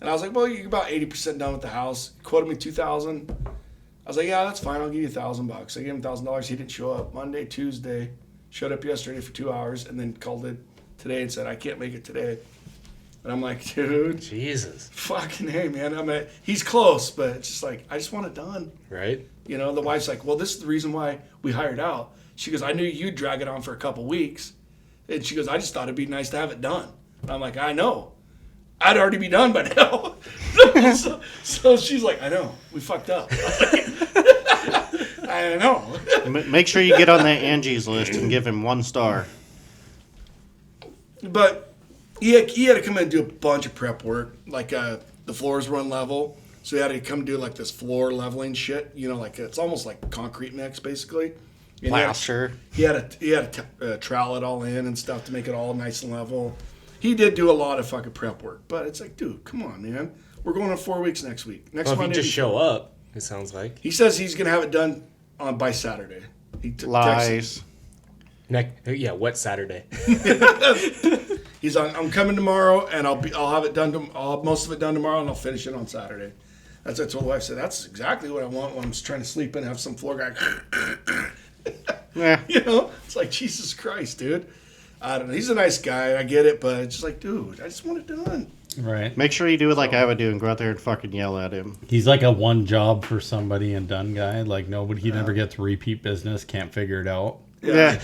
And I was like, well, you're about 80% done with the house. He quoted me $2,000. I was like, yeah, that's fine. I'll give you $1,000. I gave him $1,000. He didn't show up Monday, Tuesday. Showed up yesterday for 2 hours and then called it today and said, I can't make it today. And I'm like, dude, Jesus. fucking hey, man. He's close, but it's just like, I just want it done. Right? You know, the wife's like, well, this is the reason why we hired out. She goes, I knew you'd drag it on for a couple weeks. And she goes, I just thought it'd be nice to have it done. And I'm like, I know. I'd already be done by now. so she's like, I know. We fucked up. I I know. Make sure you get on that Angie's list and give him 1 star. But he had to come in and do a bunch of prep work. Like the floors were unlevel. So he had to come do like this floor leveling shit. You know, like it's almost like concrete mix basically. And Plaster. He had to trowel it all in and stuff to make it all nice and level. He did do a lot of fucking prep work. But it's like, dude, come on, man. We're going on 4 weeks next week. Next Well, if you Monday. just show up, it sounds like. He says he's going to have it done by Saturday. He Lies. What Saturday? He's on. I'm coming tomorrow, and I'll have it done. I'll have most of it done tomorrow, and I'll finish it on Saturday. That's what I told the wife. I said that's exactly what I want when I'm just trying to sleep and have some floor guy. Yeah. You know, it's like Jesus Christ, dude. I don't know. He's a nice guy. I get it, but it's just like, dude, I just want it done. Right. Make sure you do it like I would do and go out there and fucking yell at him. He's like a one job for somebody and done guy. Like he never gets repeat business, can't figure it out. Yeah.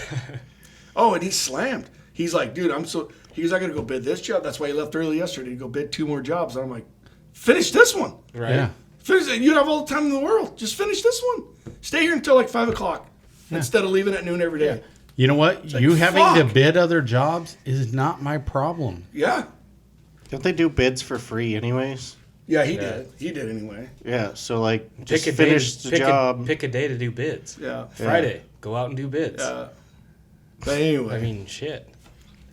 Oh, and he's slammed. He's like, dude, he goes, I got to go bid this job. That's why he left early yesterday to go bid 2 more jobs. And I'm like, finish this one. Right. Yeah. Finish it. You have all the time in the world. Just finish this one. Stay here until like 5 o'clock instead of leaving at noon every day. You know what? like, You having to fuck. bid other jobs is not my problem. Yeah. Don't they do bids for free anyways? Yeah, he did. He did anyway. Yeah, so like just Pick a finish day, the job. Pick a day to do bids. Yeah. Friday, go out and do bids. But anyway. I mean, shit.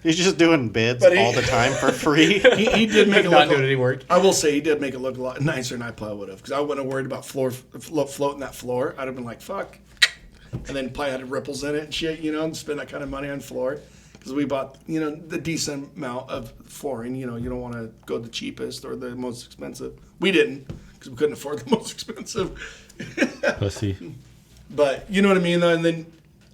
He's just doing bids But he- all the time for free. he did make it Not look doing any work. I will say he did make it look a lot nicer than I probably would have, because I wouldn't have worried about floating that floor. I'd have been like, fuck. And then probably had ripples in it and shit, and spend that kind of money on floor. Because we bought, the decent amount of flooring. You don't want to go the cheapest or the most expensive. We didn't, because we couldn't afford the most expensive. Pussy. But you know what I mean? And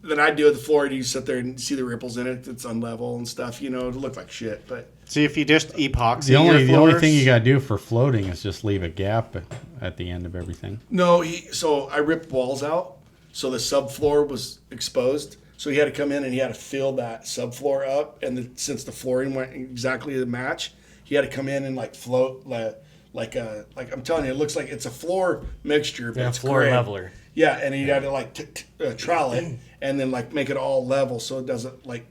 then I do the floor, and you sit there and see the ripples in it. It's unlevel and stuff. It look like shit. But See, if you just epoxy The only your thing you floors- gotta do for floating is just leave a gap at the end of everything. no, so I ripped walls out, so the subfloor was exposed. So he had to come in and he had to fill that subfloor up. And since the flooring went exactly to match, he had to come in and like float like I'm telling you, it looks like it's a floor mixture, but Yeah, it's floor gray. leveler. Yeah, and he had to like trowel it and then like make it all level so it doesn't like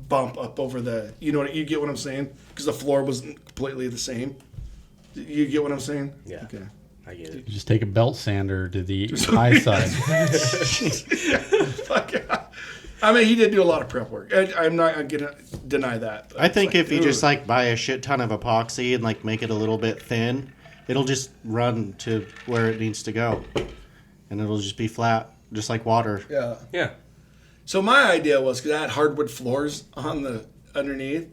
bump up over the. You get what I'm saying? Because the floor wasn't completely the same. You get what I'm saying? Yeah. Okay. I get it. You just take a belt sander to the high side. Fuck yeah. I mean, he did do a lot of prep work. I'm not going to deny that. but I it's think like, if you just dude. like buy a shit ton of epoxy and like make it a little bit thin, it'll just run to where it needs to go, and it'll just be flat, just like water. Yeah. Yeah. So my idea was, because I had hardwood floors on the underneath,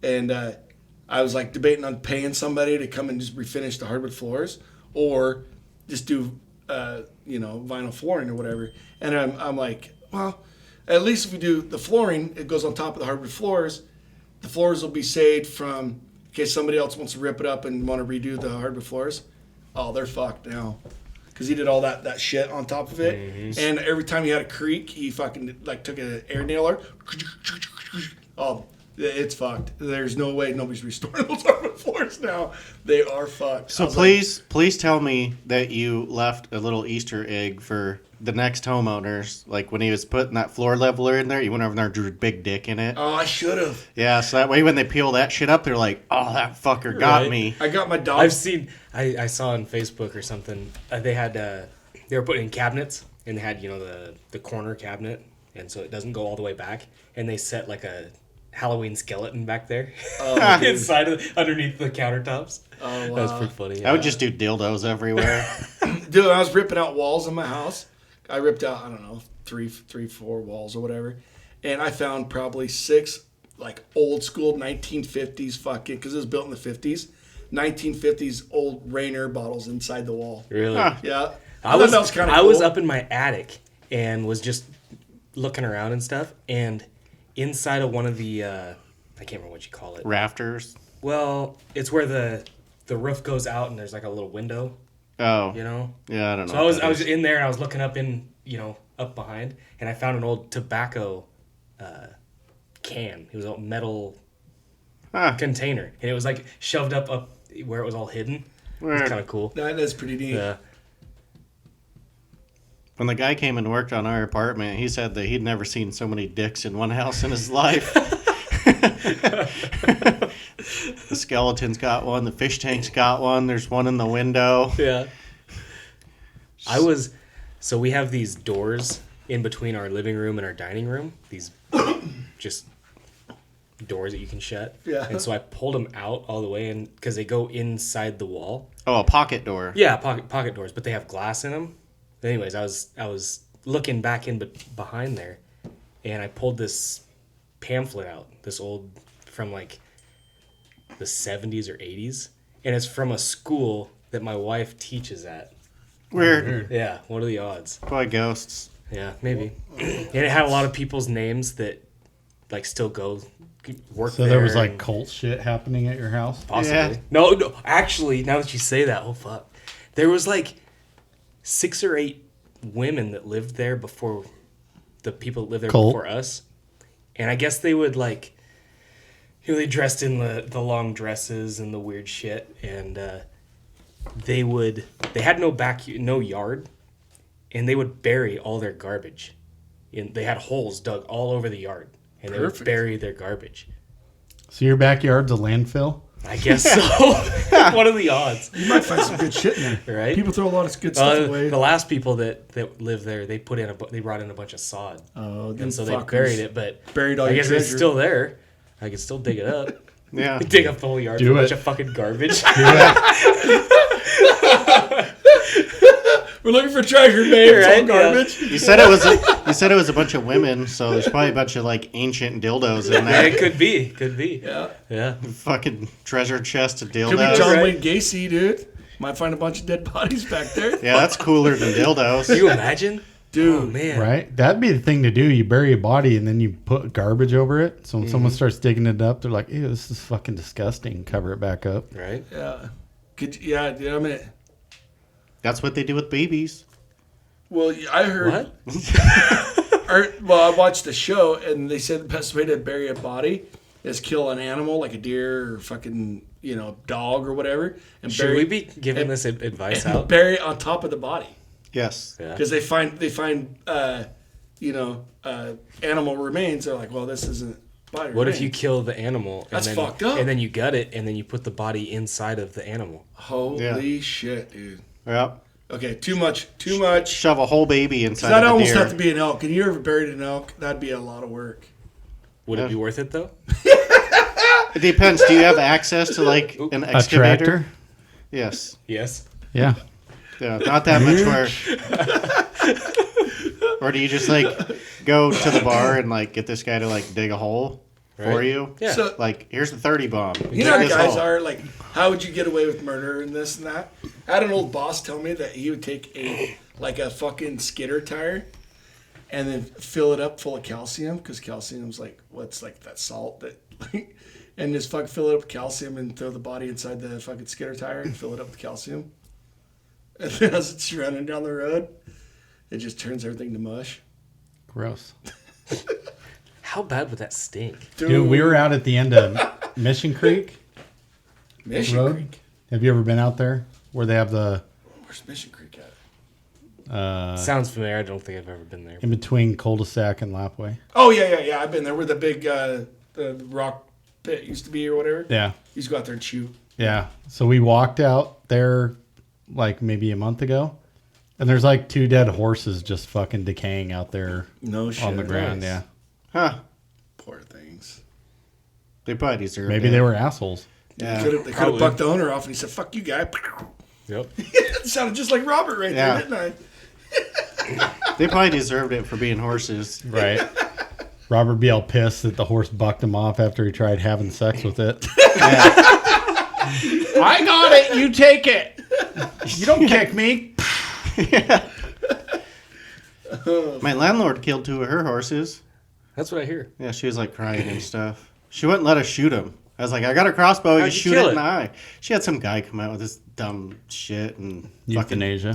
and I was like debating on paying somebody to come and just refinish the hardwood floors, or just do vinyl flooring or whatever. And I'm like, well, at least if we do the flooring, it goes on top of the hardwood floors. The floors will be saved from, in case somebody else wants to rip it up and want to redo the hardwood floors. Oh, they're fucked now. Because he did all that shit on top of it. Mm-hmm. And every time he had a creak, he fucking like took an air nailer. Oh, it's fucked. There's no way nobody's restoring those hardwood floors now. They are fucked. So I was like, please tell me that you left a little Easter egg for the next homeowners. Like when he was putting that floor leveler in there, you went over there and drew a big dick in it. oh, I should have. Yeah, so that way when they peel that shit up, they're like, oh, that fucker got Right. me. I got my dog. I've seen. I saw on Facebook or something. They had. They were putting in cabinets, and they had the corner cabinet, and so it doesn't go all the way back. And they set like a Halloween skeleton back there inside of underneath the countertops. Oh, That was wow. pretty funny. I would just do dildos everywhere. Dude, I was ripping out walls in my house. I ripped out, I don't know, three, 4 walls or whatever. And I found probably 6 like old school 1950s fucking, because it was built in the 50s, 1950s old Rainier bottles inside the wall. really. Huh. Yeah. I thought that was kind of cool. I was up in my attic and was just looking around and stuff, and inside of one of the I can't remember what you call it. Rafters. Well, it's where the roof goes out and there's like a little window, Oh. Yeah, I don't know. So what I was that is. in there and I was looking up in up behind, and I found an old tobacco can. It was a metal Huh. container, and it was like shoved up where it was all hidden. It Weird. was kind of cool. That is pretty neat. Yeah. When the guy came and worked on our apartment, he said that he'd never seen so many dicks in one house in his life. The skeleton's got one. The fish tank's got one. There's one in the window. Yeah. So we have these doors in between our living room and our dining room. These just doors that you can shut. Yeah. And so I pulled them out all the way in because they go inside the wall. Oh, a pocket door. Yeah, pocket doors, but they have glass in them. Anyways, I was looking back in behind there, and I pulled this pamphlet out, this old from like the 70s or 80s, and it's from a school that my wife teaches at. Weird. Yeah, what are the odds? Boy, ghosts. Yeah, maybe. And it had a lot of people's names that like still go work So there. there was like and cult shit happening at your house? possibly. Yeah. No, actually, now that you say that, oh fuck. There was like 6 or 8 women that lived there before the people that lived there Cult. before us. And I guess they would like they dressed in the long dresses and the weird shit, and they had no yard, and they would bury all their garbage. And they had holes dug all over the yard, and they would Perfect. bury their garbage. So your backyard's a landfill? I guess so. What are the odds? You might find some good shit in there. Right? People throw a lot of good stuff away. The last people that lived there, they brought in a bunch of sod, Oh, them and so they fuckers. buried it. But Buried all I your guess it's treasure. still there. I can still dig it up. Yeah. Dig up the whole yard Do for a it. bunch of fucking garbage. We're looking for treasure, babe. It's all Right, yeah. garbage. You said it was a bunch of women, so there's probably a bunch of like ancient dildos in Yeah, there. it could be. Yeah. Yeah. Fucking treasure chest of Could be dildos. John right. Wayne Gacy, dude. Might find a bunch of dead bodies back there. Yeah, that's cooler than dildos. Can you imagine? Dude. Oh man. Right? That'd be the thing to do. You bury a body and then you put garbage over it. So when someone starts digging it up, they're like, ew, this is fucking disgusting. Cover it back up. Right? Yeah. I mean, That's what they do with babies. well, I heard. What? I watched the show, and they said the best way to bury a body is kill an animal like a deer or fucking dog or whatever, and Should we be giving this advice and out? bury it on top of the body Yes. Yeah. because they find animal remains. They're like, well, this isn't body. What if you remains. kill the animal That's and then fucked up. and then you gut it and then you put the body inside of the animal? Holy shit, dude. Yep. Okay, too much. Too much. Shove a whole baby inside That of a almost deer. have to be an elk. And you ever buried an elk? That'd be a lot of work. Would Yeah. it be worth it though? It depends. Do you have access to like an A excavator? tractor? Yes. Yes. Yeah. Yeah, not that much work. Or do you just like go to the bar and like get this guy to like dig a hole for Right. you? Yeah. So, Like, here's the 30 bomb. you know how Dig this guys hole. are like, how would you get away with murder and this and that? I had an old boss tell me that he would take a fucking skidder tire and then fill it up full of calcium because calcium's like what's like that salt that and just fucking fill it up with calcium and throw the body inside the fucking skidder tire and fill it up with calcium. And then as it's running down the road, it just turns everything to mush. Gross. How bad would that stink? Dude, we were out at the end of Mission Creek Mission Road. Creek. Have you ever been out there where they have the Where's Mission Creek at? Sounds familiar. I don't think I've ever been there. in between cul-de-sac and Lapway? Oh yeah. I've been there where the big the rock pit used to be or whatever. Yeah. You just go out there and shoot. Yeah. So we walked out there like maybe a month ago, and there's like 2 dead horses just fucking decaying out there No shit. on the ground. Nice. Yeah. Huh. Poor things. They probably deserve Maybe it. they were assholes. Yeah. They could have Probably. bucked the owner off and he said, "Fuck you, guy." Yep. It sounded just like Robert right Yeah. there, didn't I? They probably deserved it for being horses. Right. Robert be all pissed that the horse bucked him off after he tried having sex with it. I got it. You take it. You don't kick me. My landlord killed 2 of her horses. That's what I hear. Yeah, she was like crying and stuff. She wouldn't let us shoot him. I was like, I got a crossbow. You How'd can you shoot kill it in it? the eye. She had some guy come out with this dumb shit and fucking Euthanasia.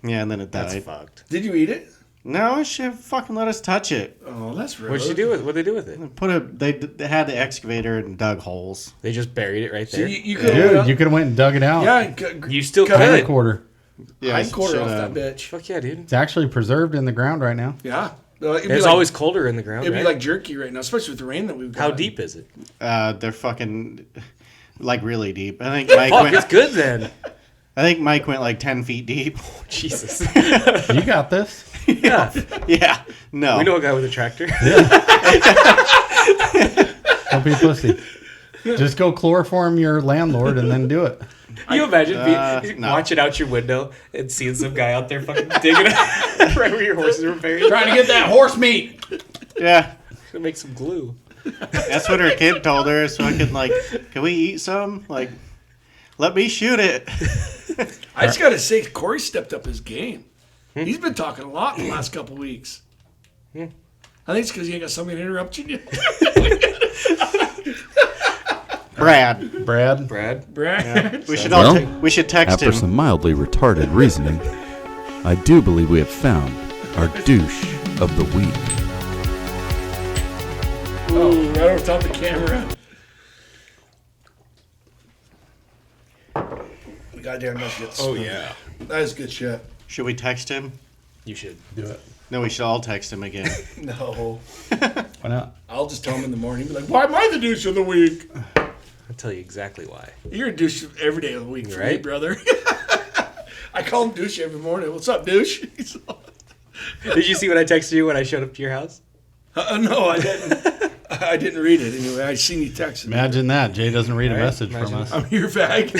yeah, and then it That's died. fucked. Did you eat it? No, she fucking let us touch it. Oh, that's rude. What'd you do with? What'd they do with it? They had the excavator and dug holes. They just buried it right So there. you could Dude, you could have went and dug it out. yeah, You still cut could. it. Quarter. I'd quarter should, off that bitch. Fuck yeah, dude. It's actually preserved in the ground right now. Yeah. It'd be It's like, always colder in the ground. It'd be right? like jerky right now, especially with the rain that we've got. How deep is it? They're fucking like really deep. I think Mike Fuck, went. it's good then. I think Mike went like 10 feet deep. Jesus. You got this. Yeah. Yeah. No. We know a guy with a tractor. Don't be a pussy. Just go chloroform your landlord and then do it. Can you imagine no. watching out your window and seeing some guy out there fucking digging right where your horses were buried? Trying to get that horse meat. Yeah. Gonna make some glue. That's what her kid told her. So I could like, can we eat some? Like, let me shoot it. I just gotta say, Cory stepped up his game. He's been talking a lot in the last couple weeks. I think it's because you ain't got somebody interrupting you. Brad. Brad. We should Well, we should text After him. some mildly retarded reasoning, I do believe we have found our douche of the week. Oh, right over top of the camera. Goddamn, that shit's yeah. That is good shit. Should we text him? You should. Do it. No, we should all text him again. No. Why not? I'll just tell him in the morning. Be like, why am I the douche of the week? I'll tell you exactly why. You're a douche every day of the week for me, Right? brother. I call him douche every morning. What's up, douche? Did you see what I texted you when I showed up to your house? No, I didn't. I didn't read it anyway. I seen you text me. Imagine that. Jay doesn't read a Right? message Imagine from us. I'm your bag.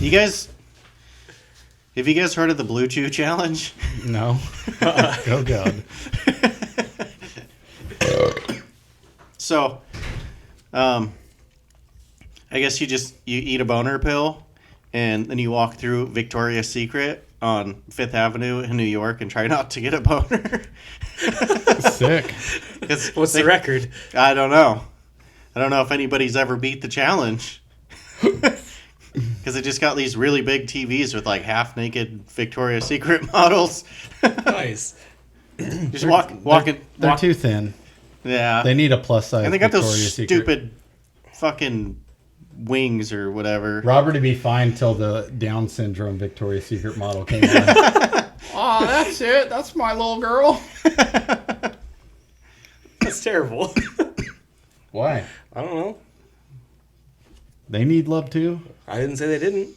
You guys, have you guys heard of the Blue Chew Challenge? No. Oh, God. So, I guess you eat a boner pill, and then you walk through Victoria's Secret on Fifth Avenue in New York and try not to get a boner. Sick. What's the record? I don't know. I don't know if anybody's ever beat the challenge. Because it just got these really big TVs with like half naked Victoria's Secret models. Nice. Just walking. They're too thin. Yeah. They need a plus size. And they got those Victoria's Secret. stupid fucking wings or whatever. Robert would be fine till the Down syndrome Victoria's Secret model came on. Oh, that's it. That's my little girl. That's terrible. Why? I don't know. They need love too? I didn't say they didn't.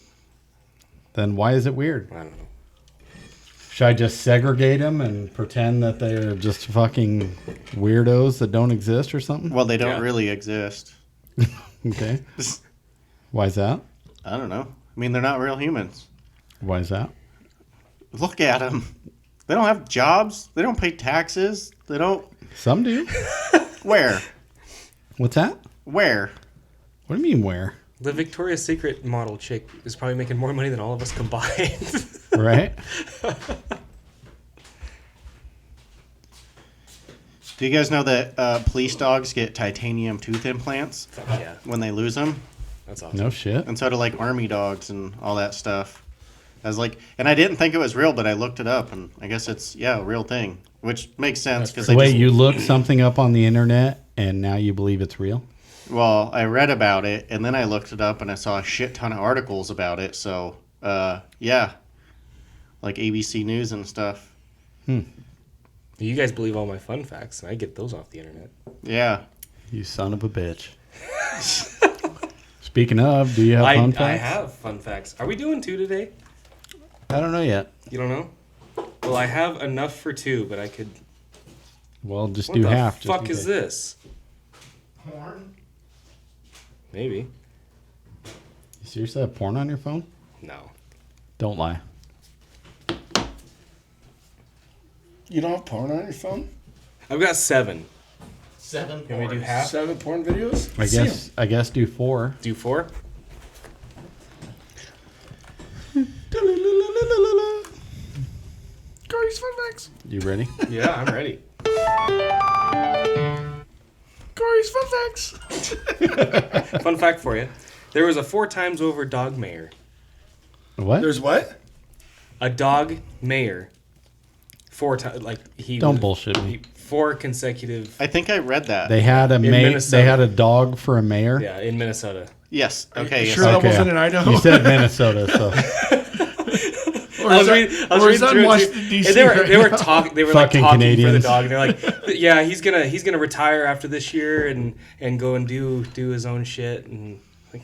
Then why is it weird? I don't know. Should I just segregate them and pretend that they're just fucking weirdos that don't exist or something? Well, they don't Yeah. really exist. Okay. Why is that? I don't know. I mean, they're not real humans. Why is that? Look at them. They don't have jobs. They don't pay taxes. They don't. Some do. Where? What's that? Where? What do you mean where? The Victoria's Secret model chick is probably making more money than all of us combined. Right? Do you guys know that police dogs get titanium tooth implants Fuck yeah. when they lose them? That's awesome. No shit. And so do like army dogs and all that stuff. I was like, and I didn't think it was real, but I looked it up, and I guess it's a real thing, which makes sense because So wait, you looked something up on the internet and now you believe it's real? Well, I read about it, and then I looked it up, and I saw a shit ton of articles about it. So, yeah, like ABC News and stuff. You guys believe all my fun facts, and I get those off the internet. Yeah. You son of a bitch. Speaking of, do you have fun facts? I have fun facts. Are we doing 2 today? I don't know yet. You don't know? Well, I have enough for 2, but I could. Well, just What do the half. just fuck in is case. this? Porn? Maybe. You seriously have porn on your phone? No. Don't lie. You don't have porn on your phone? I've got 7. 7 Can we do half? 7 porn videos? I guess do 4. Do 4? Cory's fun facts. You ready? Yeah, I'm ready. Cory's fun facts. Fun fact for you. There was a 4 times over dog mayor. What? There's what? A dog mayor. 4 times, like he. Don't was- bullshit me. 4 consecutive. I think I read that. They had a Minnesota. they had a dog for a mayor. Yeah, in Minnesota. Yes. Okay. Yes. Sure that Okay. wasn't in Idaho? You said Minnesota, so I was reading through it, Washington, and D.C. they were right talking. They were Fucking like talking for the Canadians. dog. And they're like, yeah, he's gonna retire after this year and go and do his own shit. And like,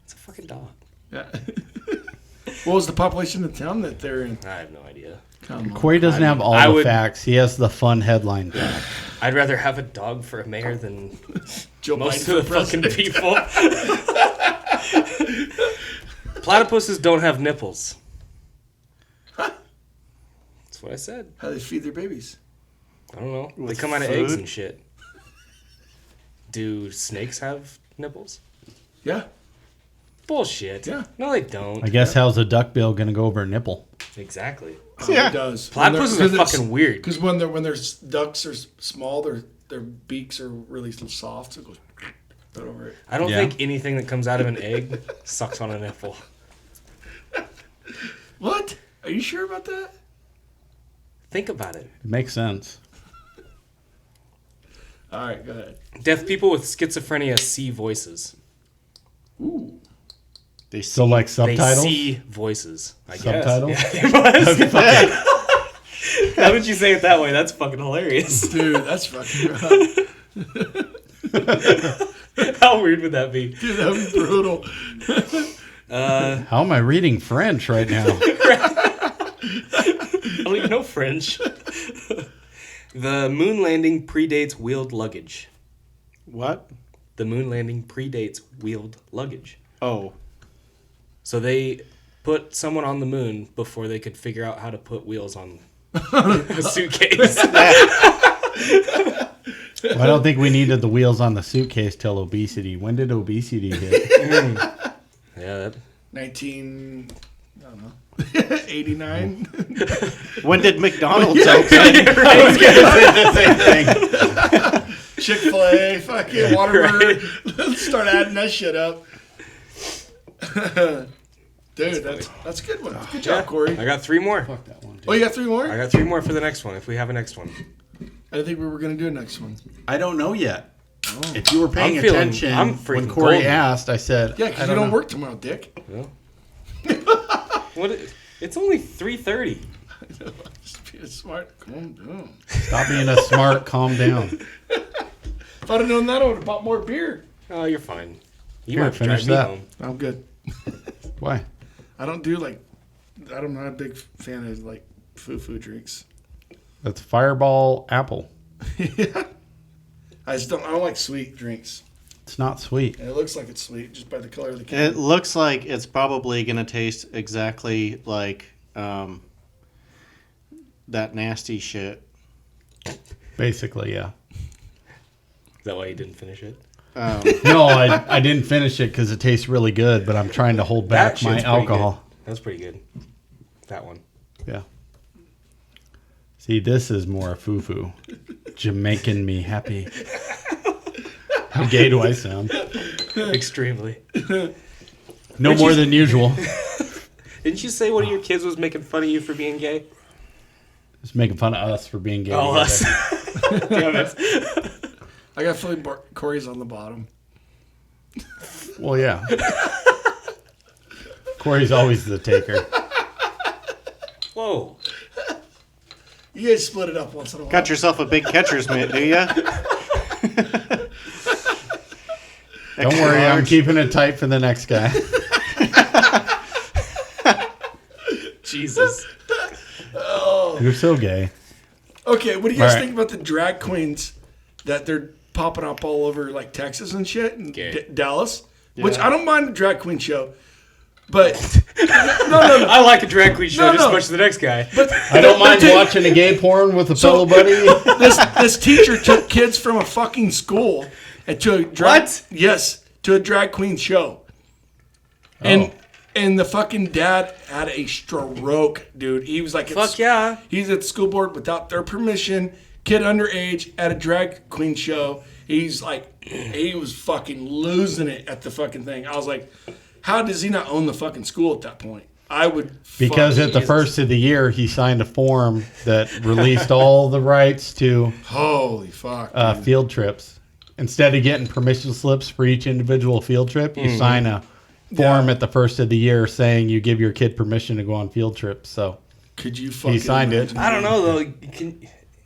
it's a fucking dog. Yeah. What was the population of the town that they're in? I have no idea. Come on. Corey doesn't have all I the would- facts. He has the fun headline fact. I'd rather have a dog for a mayor than Joe most Biden of the for fucking president. people. Platypuses don't have nipples. That's what I said. How they feed their babies? I don't know. With They come out of eggs food? and shit. Do snakes have nipples? Yeah. Bullshit. Yeah. No, they don't. I guess how's a duckbill gonna go over a nipple? Exactly. Yeah. It does. Platypuses are fucking weird. Because when their ducks are small, their beaks are really soft, so it goes right over it. I don't Yeah. think anything that comes out of an egg sucks on a nipple. What? Are you sure about that? Think about it. It makes sense. All right, go ahead. Deaf people with schizophrenia see voices. Ooh. They So like subtitles. They see voices. I Subtitles? guess. Yeah, How did you say it that way? That's fucking hilarious. Dude, that's fucking rough. How weird would that be? Dude, that would be brutal. How am I reading French right now? I don't even know French. The moon landing predates wheeled luggage. What? The moon landing predates wheeled luggage. Oh. So they put someone on the moon before they could figure out how to put wheels on a suitcase. Well, I don't think we needed the wheels on the suitcase till obesity. When did obesity hit? Yeah, 89. When did McDonald's open? I was gonna say the same thing. Chick-fil-A, fucking Waterburger. Let's start adding that shit up. Dude, that's a good one. Good job, Corey. I got 3 more. Fuck that one. Oh, you got 3 more? I got 3 more for the next one, if we have a next one. I didn't think we were going to do a next one. I don't know yet. If you were paying I'm feeling- attention I'm when freaking Corey golden. asked, I said, Yeah, I because you don't know. work tomorrow, dick. What? It's only 3:30. Just being smart. Calm down. Stop being a smart, calm down. If I'd have known that, I would have bought more beer. Oh, you're fine. You Here, might have to finish drive me that. home. I'm good. Why? I'm not a big fan of like food drinks. That's Fireball Apple. Yeah. I don't like sweet drinks. It's not sweet. And it looks like it's sweet just by the color of the can. It looks like it's probably going to taste exactly like that nasty shit. Basically, yeah. Is that why you didn't finish it? No, I didn't finish it because it tastes really good, but I'm trying to hold back That my shit's pretty alcohol. good. That's pretty good. That one. Yeah. See, this is more foo-foo. Jamaican me happy. How gay do I sound? Extremely. No more than usual. Didn't you say one of your kids was making fun of you for being gay? Just making fun of us for being gay. Oh, together. us. Damn it. I got feeling Corey's on the bottom. Well, yeah. Corey's always the taker. Whoa. You guys split it up once in a while. Got yourself a big catcher's mitt, do ya? Don't worry, I'm keeping it tight for the next guy. Jesus. You're so gay. Okay, what do you guys All right. think about the drag queens that they're popping up all over like Texas and shit and Gay. Dallas? Which I don't mind a drag queen show, but no. I like a drag queen show No, just as no. much as the next guy. But I don't mind watching a gay porn with a pillow buddy. this teacher took kids from a fucking school and to a drag, What? Yes, to a drag queen show, and the fucking dad had a stroke, dude. He was like, Fuck yeah. He's at the school board without their permission. Kid underage at a drag queen show. He's like, he was fucking losing it at the fucking thing. I was like, how does he not own the fucking school at that point? I would. Because fuck at the Jesus. first of the year, he signed a form that released all the rights to Holy fuck. dude. field trips. instead of getting permission slips for each individual field trip, you sign a form at the first of the year saying you give your kid permission to go on field trips. So could you fucking he signed it. I don't know though.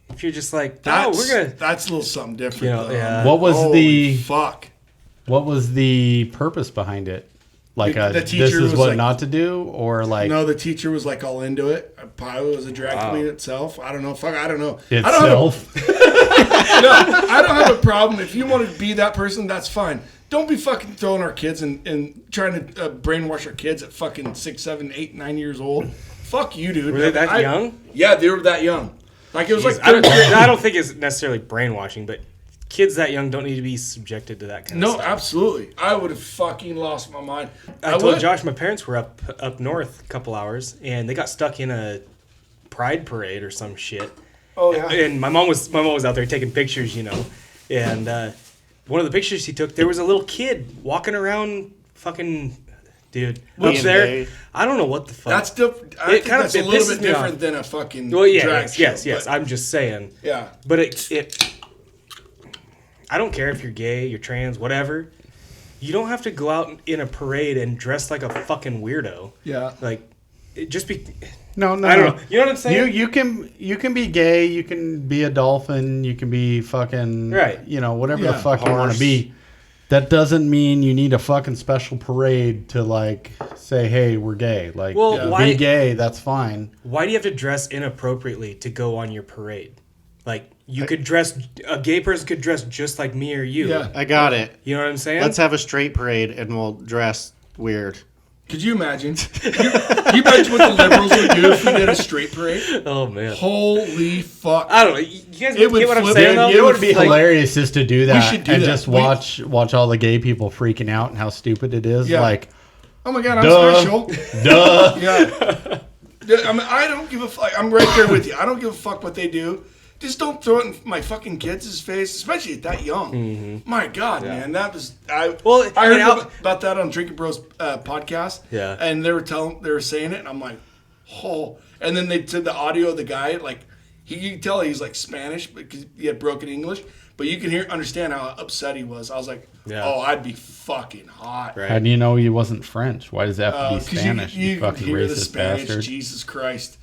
If you're just like, That's, we're gonna. that's a little something different. You know, though. yeah. What was Holy fuck? What was the purpose behind it? Like The this teacher is was what like- not to do, or like No, the teacher was like all into it. Probably was a drag queen itself. I don't know. Fuck, I don't know. itself? I don't have a problem. If you want to be that person, that's fine. Don't be fucking throwing our kids and trying to brainwash our kids at fucking 6, 7, 8, 9 years old. Fuck you, dude. Were they that young? Yeah, they were that young. Like it was like I don't think it's necessarily brainwashing, but kids that young don't need to be subjected to that kind of no, stuff. absolutely. I would have fucking lost my mind. I told would. Josh my parents were up north a couple hours, and they got stuck in a pride parade or some shit. Oh yeah. And my mom was out there taking pictures, you know, and one of the pictures he took, there was a little kid walking around, fucking dude up there. Gay. I don't know what the fuck. That's different. I think that's a little pisses bit me off. different than a fucking Well, yeah, drag yes. show, but- I'm just saying. Yeah. But it I don't care if you're gay, you're trans, whatever. You don't have to go out in a parade and dress like a fucking weirdo. Yeah. Like, it just be. No, I don't know. You know what I'm saying? You can be gay, you can be a dolphin, you can be fucking Right. you know, whatever Yeah, the fuck you want horse. to be. That doesn't mean you need a fucking special parade to like say, hey, we're gay. Like, Well, why- be gay, that's fine. Why do you have to dress inappropriately to go on your parade? Like, you could dress. A gay person could dress just like me or you. Yeah. I got it. You know what I'm saying? Let's have a straight parade and we'll dress weird. Could you imagine? you imagine what the liberals would do if we did a straight parade? Oh man. Holy fuck! I don't know. You guys It would get what I'm flip saying it. though? It It would be like- hilarious just to do that should do and that. just We- watch all the gay people freaking out and how stupid it is. Yeah. Like, Oh my god, I'm duh, special. duh. Yeah. I mean, I don't give a fuck. I'm right there with you. I don't give a fuck what they do. Just don't throw it in my fucking kids' face, especially at that young. My God, man, that was Well, I heard and about that on Drinking Bros podcast. Yeah. and they were saying it, and I'm like, oh. And then they said the audio of the guy, like you can tell he's like Spanish because he had broken English, but you can understand how upset he was. I was like, Yeah. oh, I'd be fucking hot. Right. How do you know he wasn't French? Why does it have to be 'Cause Spanish? You, can fucking hear the racist Spanish. bastard. Jesus Christ.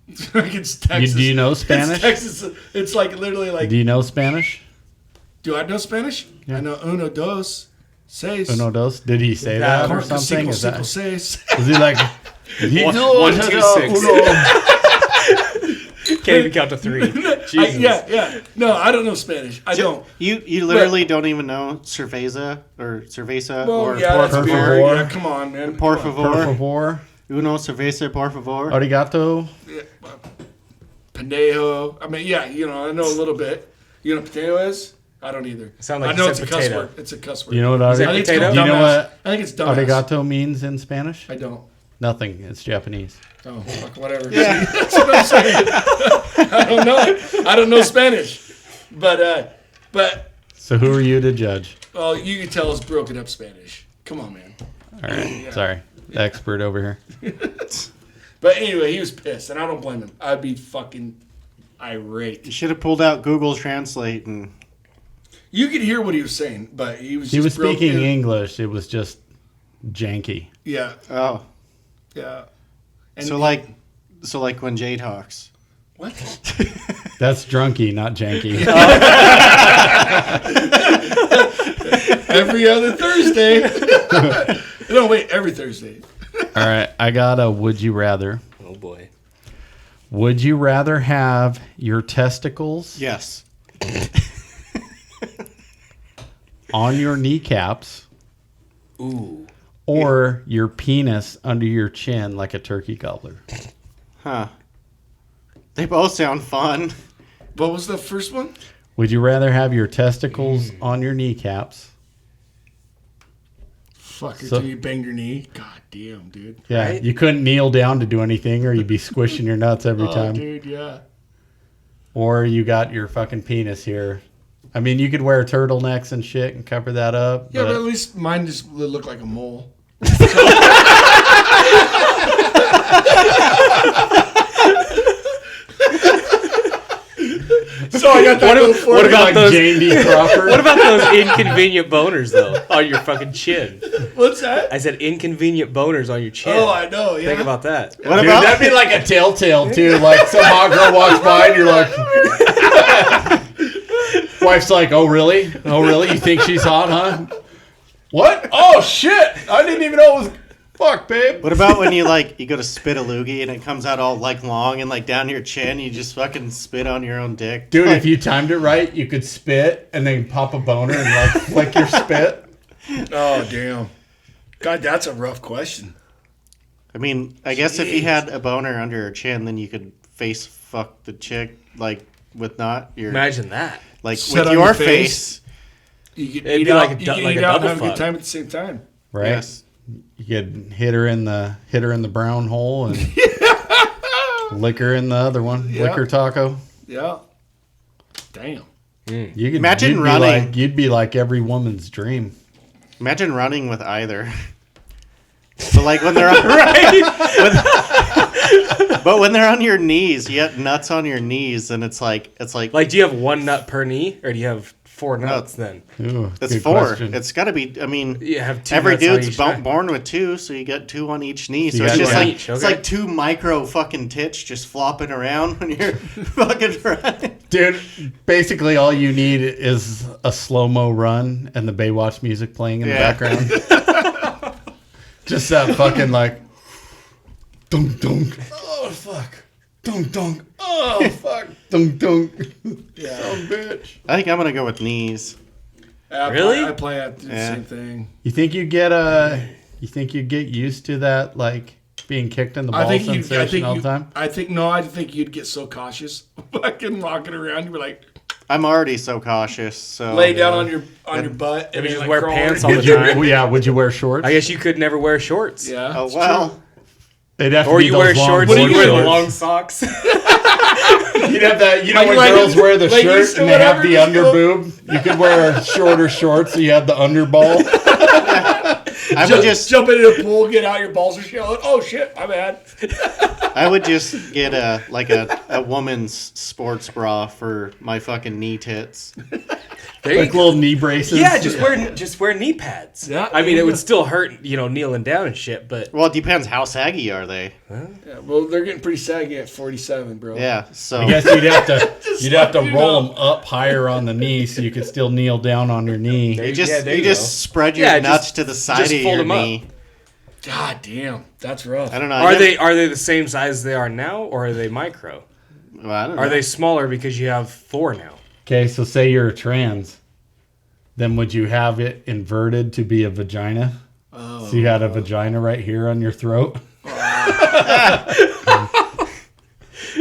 It's Texas. Do you know It's Spanish? Texas. It's like literally like. Do you know Spanish? Do I know Spanish? Yeah. I know uno, dos, seis. Uno, dos. Did he say that or Cuatro, something? cinco, Is that, cinco, seis. was he like? One, two, six. Can't even count to 3. Jesus. Yeah. No, I don't know Spanish. I don't. You literally don't even know cerveza or cerveza Well, or yeah, por that's favor. beer. Yeah, come on, man. por Come on. Por favor. favor. Uno cerveza por favor. Arigato. Yeah, Pendejo. I mean, yeah, I know a little bit. You know what potato is? I don't either. Sound like I you know said it's a cuss potato. word. It's a cuss word. You know what that I think it's potato? called Do you know dumbass. what I think it's dumbass. arigato means in Spanish? I don't. Nothing. It's Japanese. Oh, fuck, whatever. Yeah. That's what I'm saying. I don't know. I don't know Spanish. But So who are you to judge? well, you can tell it's broken up Spanish. Come on, man. All right. Sorry. Expert over here. But anyway, he was pissed, and I don't blame him. I'd be fucking irate. You should have pulled out Google Translate and You could hear what he was saying, but he was He just was speaking broken. English. It was just janky. Yeah, oh. yeah. And So like when Jay talks. what? That's drunky, not janky. Every other Thursday. No, wait, every Thursday. All right. I got a would you rather. Oh boy. Would you rather have your testicles Yes. on your kneecaps Ooh. or your penis under your chin like a turkey gobbler? Huh. They both sound fun. What was the first one? Would you rather have your testicles on your kneecaps? Fucker, So- till you bang your knee. God damn, dude. Yeah, Right? you couldn't kneel down to do anything or you'd be squishing your nuts every Oh, time. dude, yeah. Or you got your fucking penis here. I mean, you could wear turtlenecks and shit and cover that up. Yeah, but at least mine just looked like a mole. So So I got that going for what me. about Like those? Jane D. Crawford. What about those inconvenient boners though on your fucking chin? What's that? I said inconvenient boners on your chin. Oh, I know. Yeah. Think about that. What Dude, about that'd be like a telltale too. Like some hot girl walks by and you're like, wife's like, "Oh really? Oh really? You think she's hot, huh? What? Oh shit! I didn't even know it was. Fuck, babe. what about when you go to spit a loogie and it comes out all like long and like down your chin? You just fucking spit on your own dick, Dude, Like, if you timed it right, you could spit and then pop a boner and like flick your spit. Oh, damn. God, that's a rough question. I mean, I guess if you had a boner under your chin, then you could face fuck the chick like with not your Imagine that. like Sit with on your your face. face. You could It'd eat be out, like a you du- could like eat a out and double have a good fuck. time at the same time. Right? Yes. You could hit her in the brown hole and lick her in the other one. Yeah. Lick her taco. Yeah. Damn. You could Imagine you'd be running. like, you'd be like every woman's dream. Imagine running with either. But like when they're on, but when they're on your knees, you have nuts on your knees, and it's like Like, do you have one nut per knee, or do you have 4 nuts then? Ooh, it's good 4. question. It's got to be. I mean, You have 2 every nuts on dude's each side. born with 2, so you get 2 on each knee. So You it's got just one like each, it's okay. like 2 micro fucking tits just flopping around when you're fucking running. Dude, basically all you need is a slow-mo run and the Baywatch music playing in the Yeah. background. Just that fucking like dunk dunk. Oh fuck. Dunk dunk. Oh fuck. Dunk dunk. Yeah. Oh bitch. I think I'm gonna go with knees. Really? I play at the Yeah. same thing. You think you'd get used to that, like being kicked in the ball I think sensation all the time? I think you'd get so cautious, fucking walking around. You'd be like, I'm already so cautious. So lay down on your butt, Maybe then, just wear crawl pants under- all the time. Would you wear shorts? I guess you could never wear shorts. Yeah. Oh it's well. It'd have to Or be you those wear long shorts board and you wear the shorts. long socks. You'd have that, Like- when like- girls wear the like you shirt said, and they have whatever, the just under go- boob. You could wear shorter shorts so you had the underball. I would just jump into the pool, get out, your balls are showing. Oh shit, my bad. I would just get a woman's sports bra for my fucking knee tits. There you Like go. little knee braces. Yeah, just wear knee pads. Yeah, I mean, there it you would go. still hurt, kneeling down and shit. But Well, it depends how saggy are they. Yeah, well, they're getting pretty saggy at 47, bro. Yeah. So I guess you'd have to you roll know. them up higher on the knee so you could still kneel down on your knee. you just Yeah, there you you just go. spread your Yeah, nuts just- to the side just of fold your 'em up. knee. God damn, that's rough. I don't know. are they the same size as they are now, or are they micro? Well, I don't know. Are they smaller because you have 4 now? Okay, so say you're trans. Then would you have it inverted to be a vagina? Oh. So you had a vagina right here on your throat?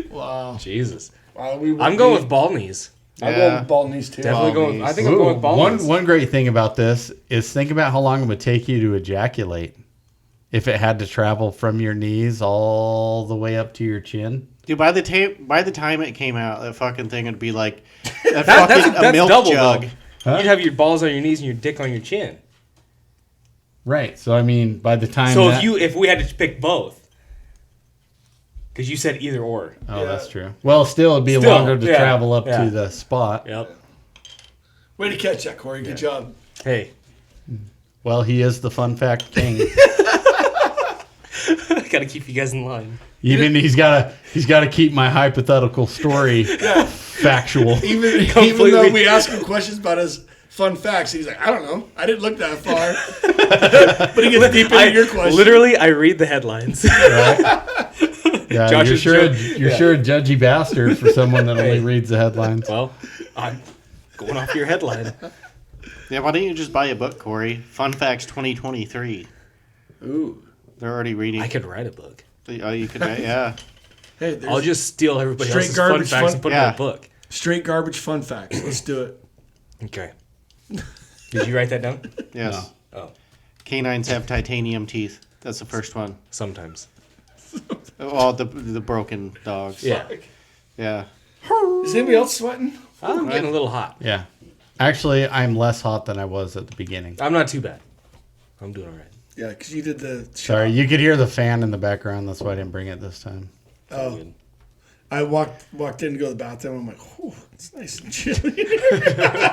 Wow. Jesus, Wow, I'm going with ball knees. I'm Yeah. going with ball knees too. Definitely Ball going. knees. I think I'm going with ball knees. One great thing about this is think about how long it would take you to ejaculate if it had to travel from your knees all the way up to your chin. Dude, by the time it came out, that fucking thing would be like a That's fucking a milk double jug. though. Huh? You'd have your balls on your knees and your dick on your chin. Right. So I mean, by the time So that, if we had to pick both, because you said either or. oh, Yeah. that's true. Well, still it'd be Still, longer to yeah, travel up yeah. to the spot. Yep. Way to catch that, Corey. Good job. Hey, Well, he is the fun fact king. gotta keep you guys in line. Even he's got to keep my hypothetical story factual. Even though we ask him questions about his fun facts, he's like, I don't know. I didn't look that far. But he gets deep into your question. Literally, I read the headlines. Yeah, Josh you're is sure joking. you're sure a judgy bastard for someone that only reads the headlines. Well, I'm going off your headline. Yeah, why don't you just buy a book, Corey? Fun Facts 2023. Ooh. They're already reading. I could write a book. Oh, you could. Yeah. Hey, there's I'll just steal everybody Straight else's fun garbage facts fun- and put it Yeah. in a book. straight garbage fun facts. Let's do it. Okay. Did you write that down? Yes. Oh, Canines have titanium teeth. That's the first one. sometimes. Oh, the broken dogs. Yeah. Yeah. Is anybody else sweating? I'm getting a little hot. Yeah. Actually, I'm less hot than I was at the beginning. I'm not too bad. I'm doing all right. Yeah, because you did the. Sorry, you could hear the fan in the background. That's why I didn't bring it this time. Oh, Good. I walked in to go to the bathroom. I'm like, whew, it's nice and chilly.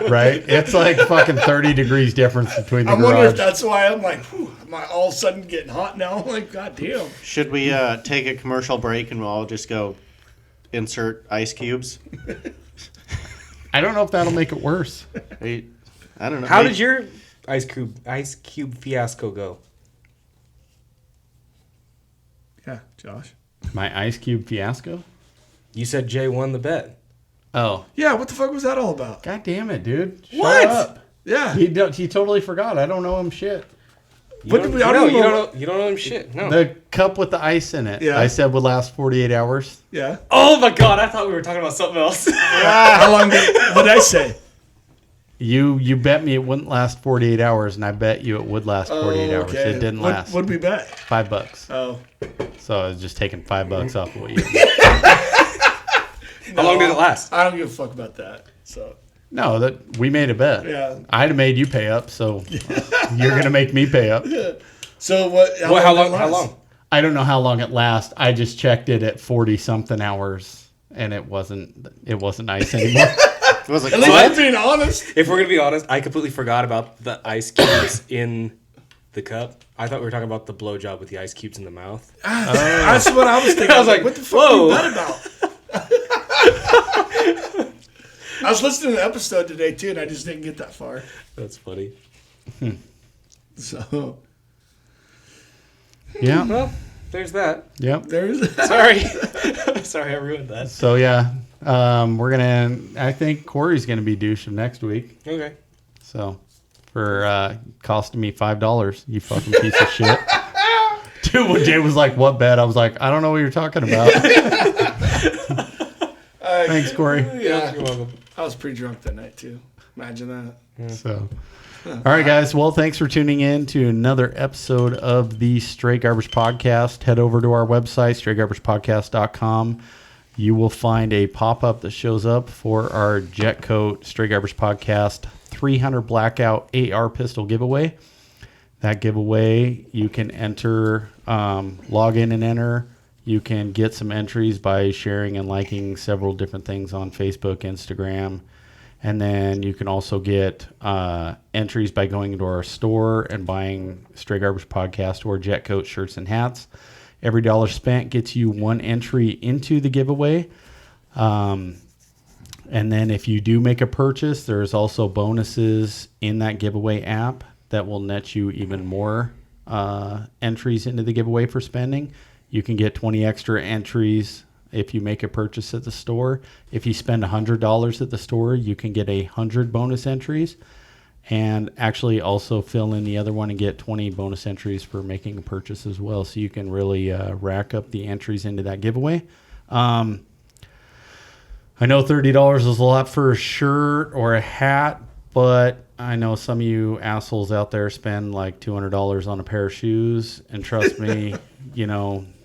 Right? It's like fucking 30 degrees difference between the I'm wondering if garage. that's why I'm like, whew, am I all of a sudden getting hot now? I'm like, God damn. Should we take a commercial break and we'll all just go insert ice cubes? I don't know if that'll make it worse. I don't know. How did your ice cube fiasco go? Yeah, Josh. My ice cube fiasco? You said Jay won the bet. Oh. Yeah, what the fuck was that all about? God damn it, dude. Shut What? up. Yeah. He totally forgot. I don't know him shit. You What don't, did we- I don't know. you don't know him shit. No. The cup with the ice in it. Yeah. I said would last 48 hours. Yeah. Oh my god! I thought we were talking about something else. How long what did I say? You bet me it wouldn't last 48 hours, and I bet you it would last 48 hours. It didn't last. What did we bet? $5. Oh. So I was just taking $5 off of what you. How long did it last? I don't give a fuck about that. So No, that we made a bet. Yeah. I'd have made you pay up, so you're gonna make me pay up. So what? How long? did it How last? long? I don't know how long it lasts. I just checked it at 40 something hours, and it wasn't ice anymore. It was like, At least I'm being honest. If we're gonna be honest, I completely forgot about the ice cubes in the cup. I thought we were talking about the blowjob with the ice cubes in the mouth. That's what I was thinking. I was like, what the fuck whoa. are you bet about? I was listening to the episode today too, and I just didn't get that far. That's funny. So Yeah. Well, there's that. Yep. there's Sorry. Sorry, I ruined that. So yeah, I think Corey's gonna be douche of next week. Okay. So for costing me $5, you fucking piece of shit. Dude, when Jay was like, "What bet?" I was like, "I don't know what you're talking about." Thanks, Corey. yeah. You're welcome. I was pretty drunk that night too. Imagine that. So, all right, guys. Well, thanks for tuning in to another episode of the Straight Garbage Podcast. Head over to our website, straightgarbagepodcast.com. You will find a pop-up that shows up for our Jet Coat Straight Garbage Podcast 300 Blackout AR pistol giveaway. That giveaway, you can enter, log in and enter. You can get some entries by sharing and liking several different things on Facebook, Instagram. And then you can also get entries by going into our store and buying Stray Garbage Podcast or Jet Coat shirts and hats. Every dollar spent gets you one entry into the giveaway. And then if you do make a purchase, there's also bonuses in that giveaway app that will net you even more entries into the giveaway for spending. You can get 20 extra entries if you make a purchase at the store. If you spend $100 at the store, you can get 100 bonus entries, and actually also fill in the other one and get 20 bonus entries for making a purchase as well. So you can really rack up the entries into that giveaway. I know $30 is a lot for a shirt or a hat, but I know some of you assholes out there spend like $200 on a pair of shoes, and trust me,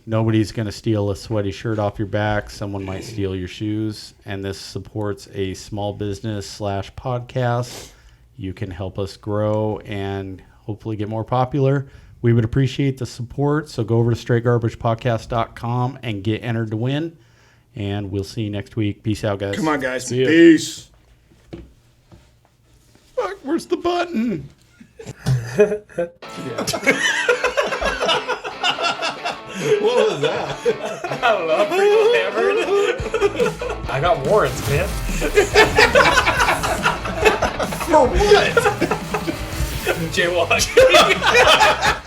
nobody's going to steal a sweaty shirt off your back. Someone might steal your shoes, and this supports a small business / podcast. You can help us grow and hopefully get more popular. We would appreciate the support, so go over to straightgarbagepodcast.com and get entered to win, and we'll see you next week. Peace out, guys. Come on, guys. See ya. Peace. Fuck, where's the button? What was that? I don't know. I'm pretty hammered. I got warrants, man. For what? Jaywalk.